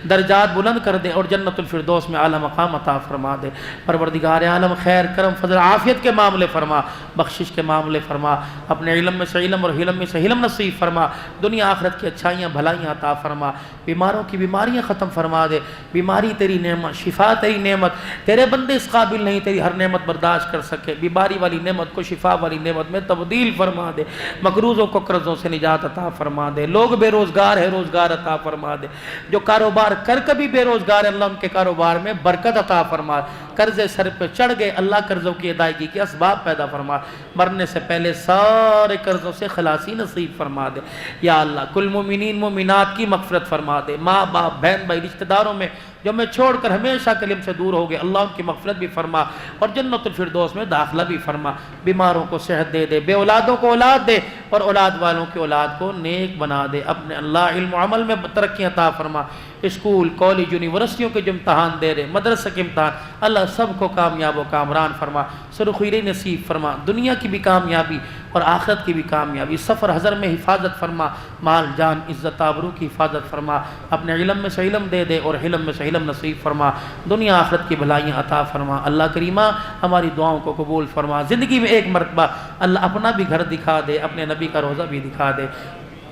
درجات بلند کر دے اور جنت الفردوس میں اعلیٰ مقام عطا فرما دے. پروردگار عالم خیر کرم فضل عافیت کے معاملے فرما، بخشش کے معاملے فرما، اپنے علم میں سے علم اور حلم میں سے حلم نصیب فرما. دنیا آخرت کی اچھائیاں بھلائیاں عطا فرما. بیماروں کی بیماریاں ختم فرما دے. بیماری تیری نعمت، شفا تیری نعمت. تیرے بندے اس قابل نہیں تیری ہر نعمت برداشت کر سکے. بیماری والی نعمت کو شفا والی نعمت میں تبدیل فرما دے. مقروضوں کو قرضوں سے نجات عطا فرما دے. لوگ بے روزگار ہے، روزگار عطا فرما دے. جو کاروبار کر کبھی بے روزگار ہے، اللہ ان کے کاروبار میں برکت عطا فرما. قرضے سر پہ چڑھ گئے، اللہ قرضوں کی ادائیگی کے اسباب پیدا فرما. مرنے سے پہلے سارے قرضوں سے خلاصی نصیب فرما دے. یا اللہ کل مومنین مومنات کی مغفرت فرما دے. ماں باپ بہن بھائی رشتہ داروں میں جو میں چھوڑ کر ہمیشہ کلم سے دور ہو گئے، اللہ ان کی مغفرت بھی فرما اور جنت الفردوس میں داخلہ بھی فرما. بیماروں کو صحت دے دے، بے اولادوں کو اولاد دے اور اولاد والوں کی اولاد کو نیک بنا دے. اپنے اللہ علم و عمل میں ترقی عطا فرما. اسکول کالج یونیورسٹیوں کے جو امتحان دے رہے، مدرسہ کے امتحان، اللہ سب کو کامیاب و کامران فرما. سرخیری نصیب فرما. دنیا کی بھی کامیابی اور آخرت کی بھی کامیابی. سفر حضر میں حفاظت فرما. مال جان عزت آبرو کی حفاظت فرما. اپنے علم میں سے علم دے دے اور حلم میں سے علم نصیب فرما. دنیا آخرت کی بھلائیاں عطا فرما. اللہ کریمہ ہماری دعاؤں کو قبول فرما. زندگی میں ایک مرتبہ اللہ اپنا بھی گھر دکھا دے، اپنے نبی کا روزہ بھی دکھا دے.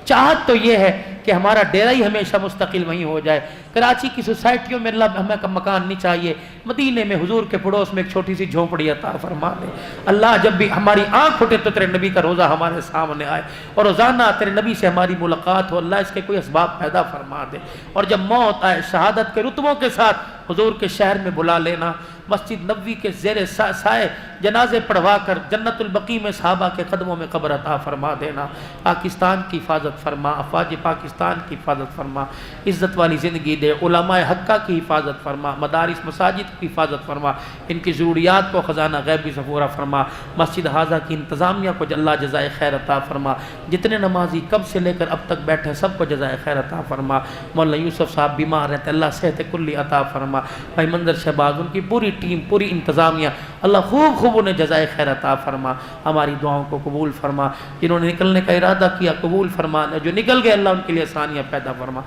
چاہت تو یہ ہے کہ ہمارا ڈیرہ ہی ہمیشہ مستقل وہیں ہو جائے. کراچی کی سوسائٹیوں میں اللہ ہمیں مکان نہیں چاہیے. مدینے میں حضور کے پڑوس میں ایک چھوٹی سی جھونپڑی عطا فرما دے. اللہ جب بھی ہماری آنکھ اٹھے تو تیرے نبی کا روزہ ہمارے سامنے آئے اور روزانہ تیرے نبی سے ہماری ملاقات ہو. اللہ اس کے کوئی اسباب پیدا فرما دے. اور جب موت آئے شہادت کے رتبوں کے ساتھ حضور کے شہر میں بلا لینا. مسجد نبوی کے زیر سائے جنازے پڑھوا کر جنت البقیع میں صحابہ کے قدموں میں قبر عطا فرما دینا. پاکستان کی حفاظت فرما. افواج پاکستان کی حفاظت فرما. عزت والی زندگی دے. علماء حقہ کی حفاظت فرما. مدارس مساجد کی حفاظت فرما. ان کی ضروریات کو خزانہ غیبی سے پورا فرما. مسجد حاضہ کی انتظامیہ کو اللہ جزائے خیر عطا فرما. جتنے نمازی کب سے لے کر اب تک بیٹھے سب کو جزائے خیر عطا فرما. مولانا یوسف صاحب بیمار رہتے، اللہ صحت کلی عطا فرما. بھائی منظر شہباز ان کی پوری ٹیم پوری انتظامیہ اللہ خوب خوب انہیں جزائے خیر عطا فرما، ہماری دعاؤں کو قبول فرما، جنہوں نے نکلنے کا ارادہ کیا قبول فرما، جو نکل گئے اللہ ان کے لیے آسانیاں پیدا فرما۔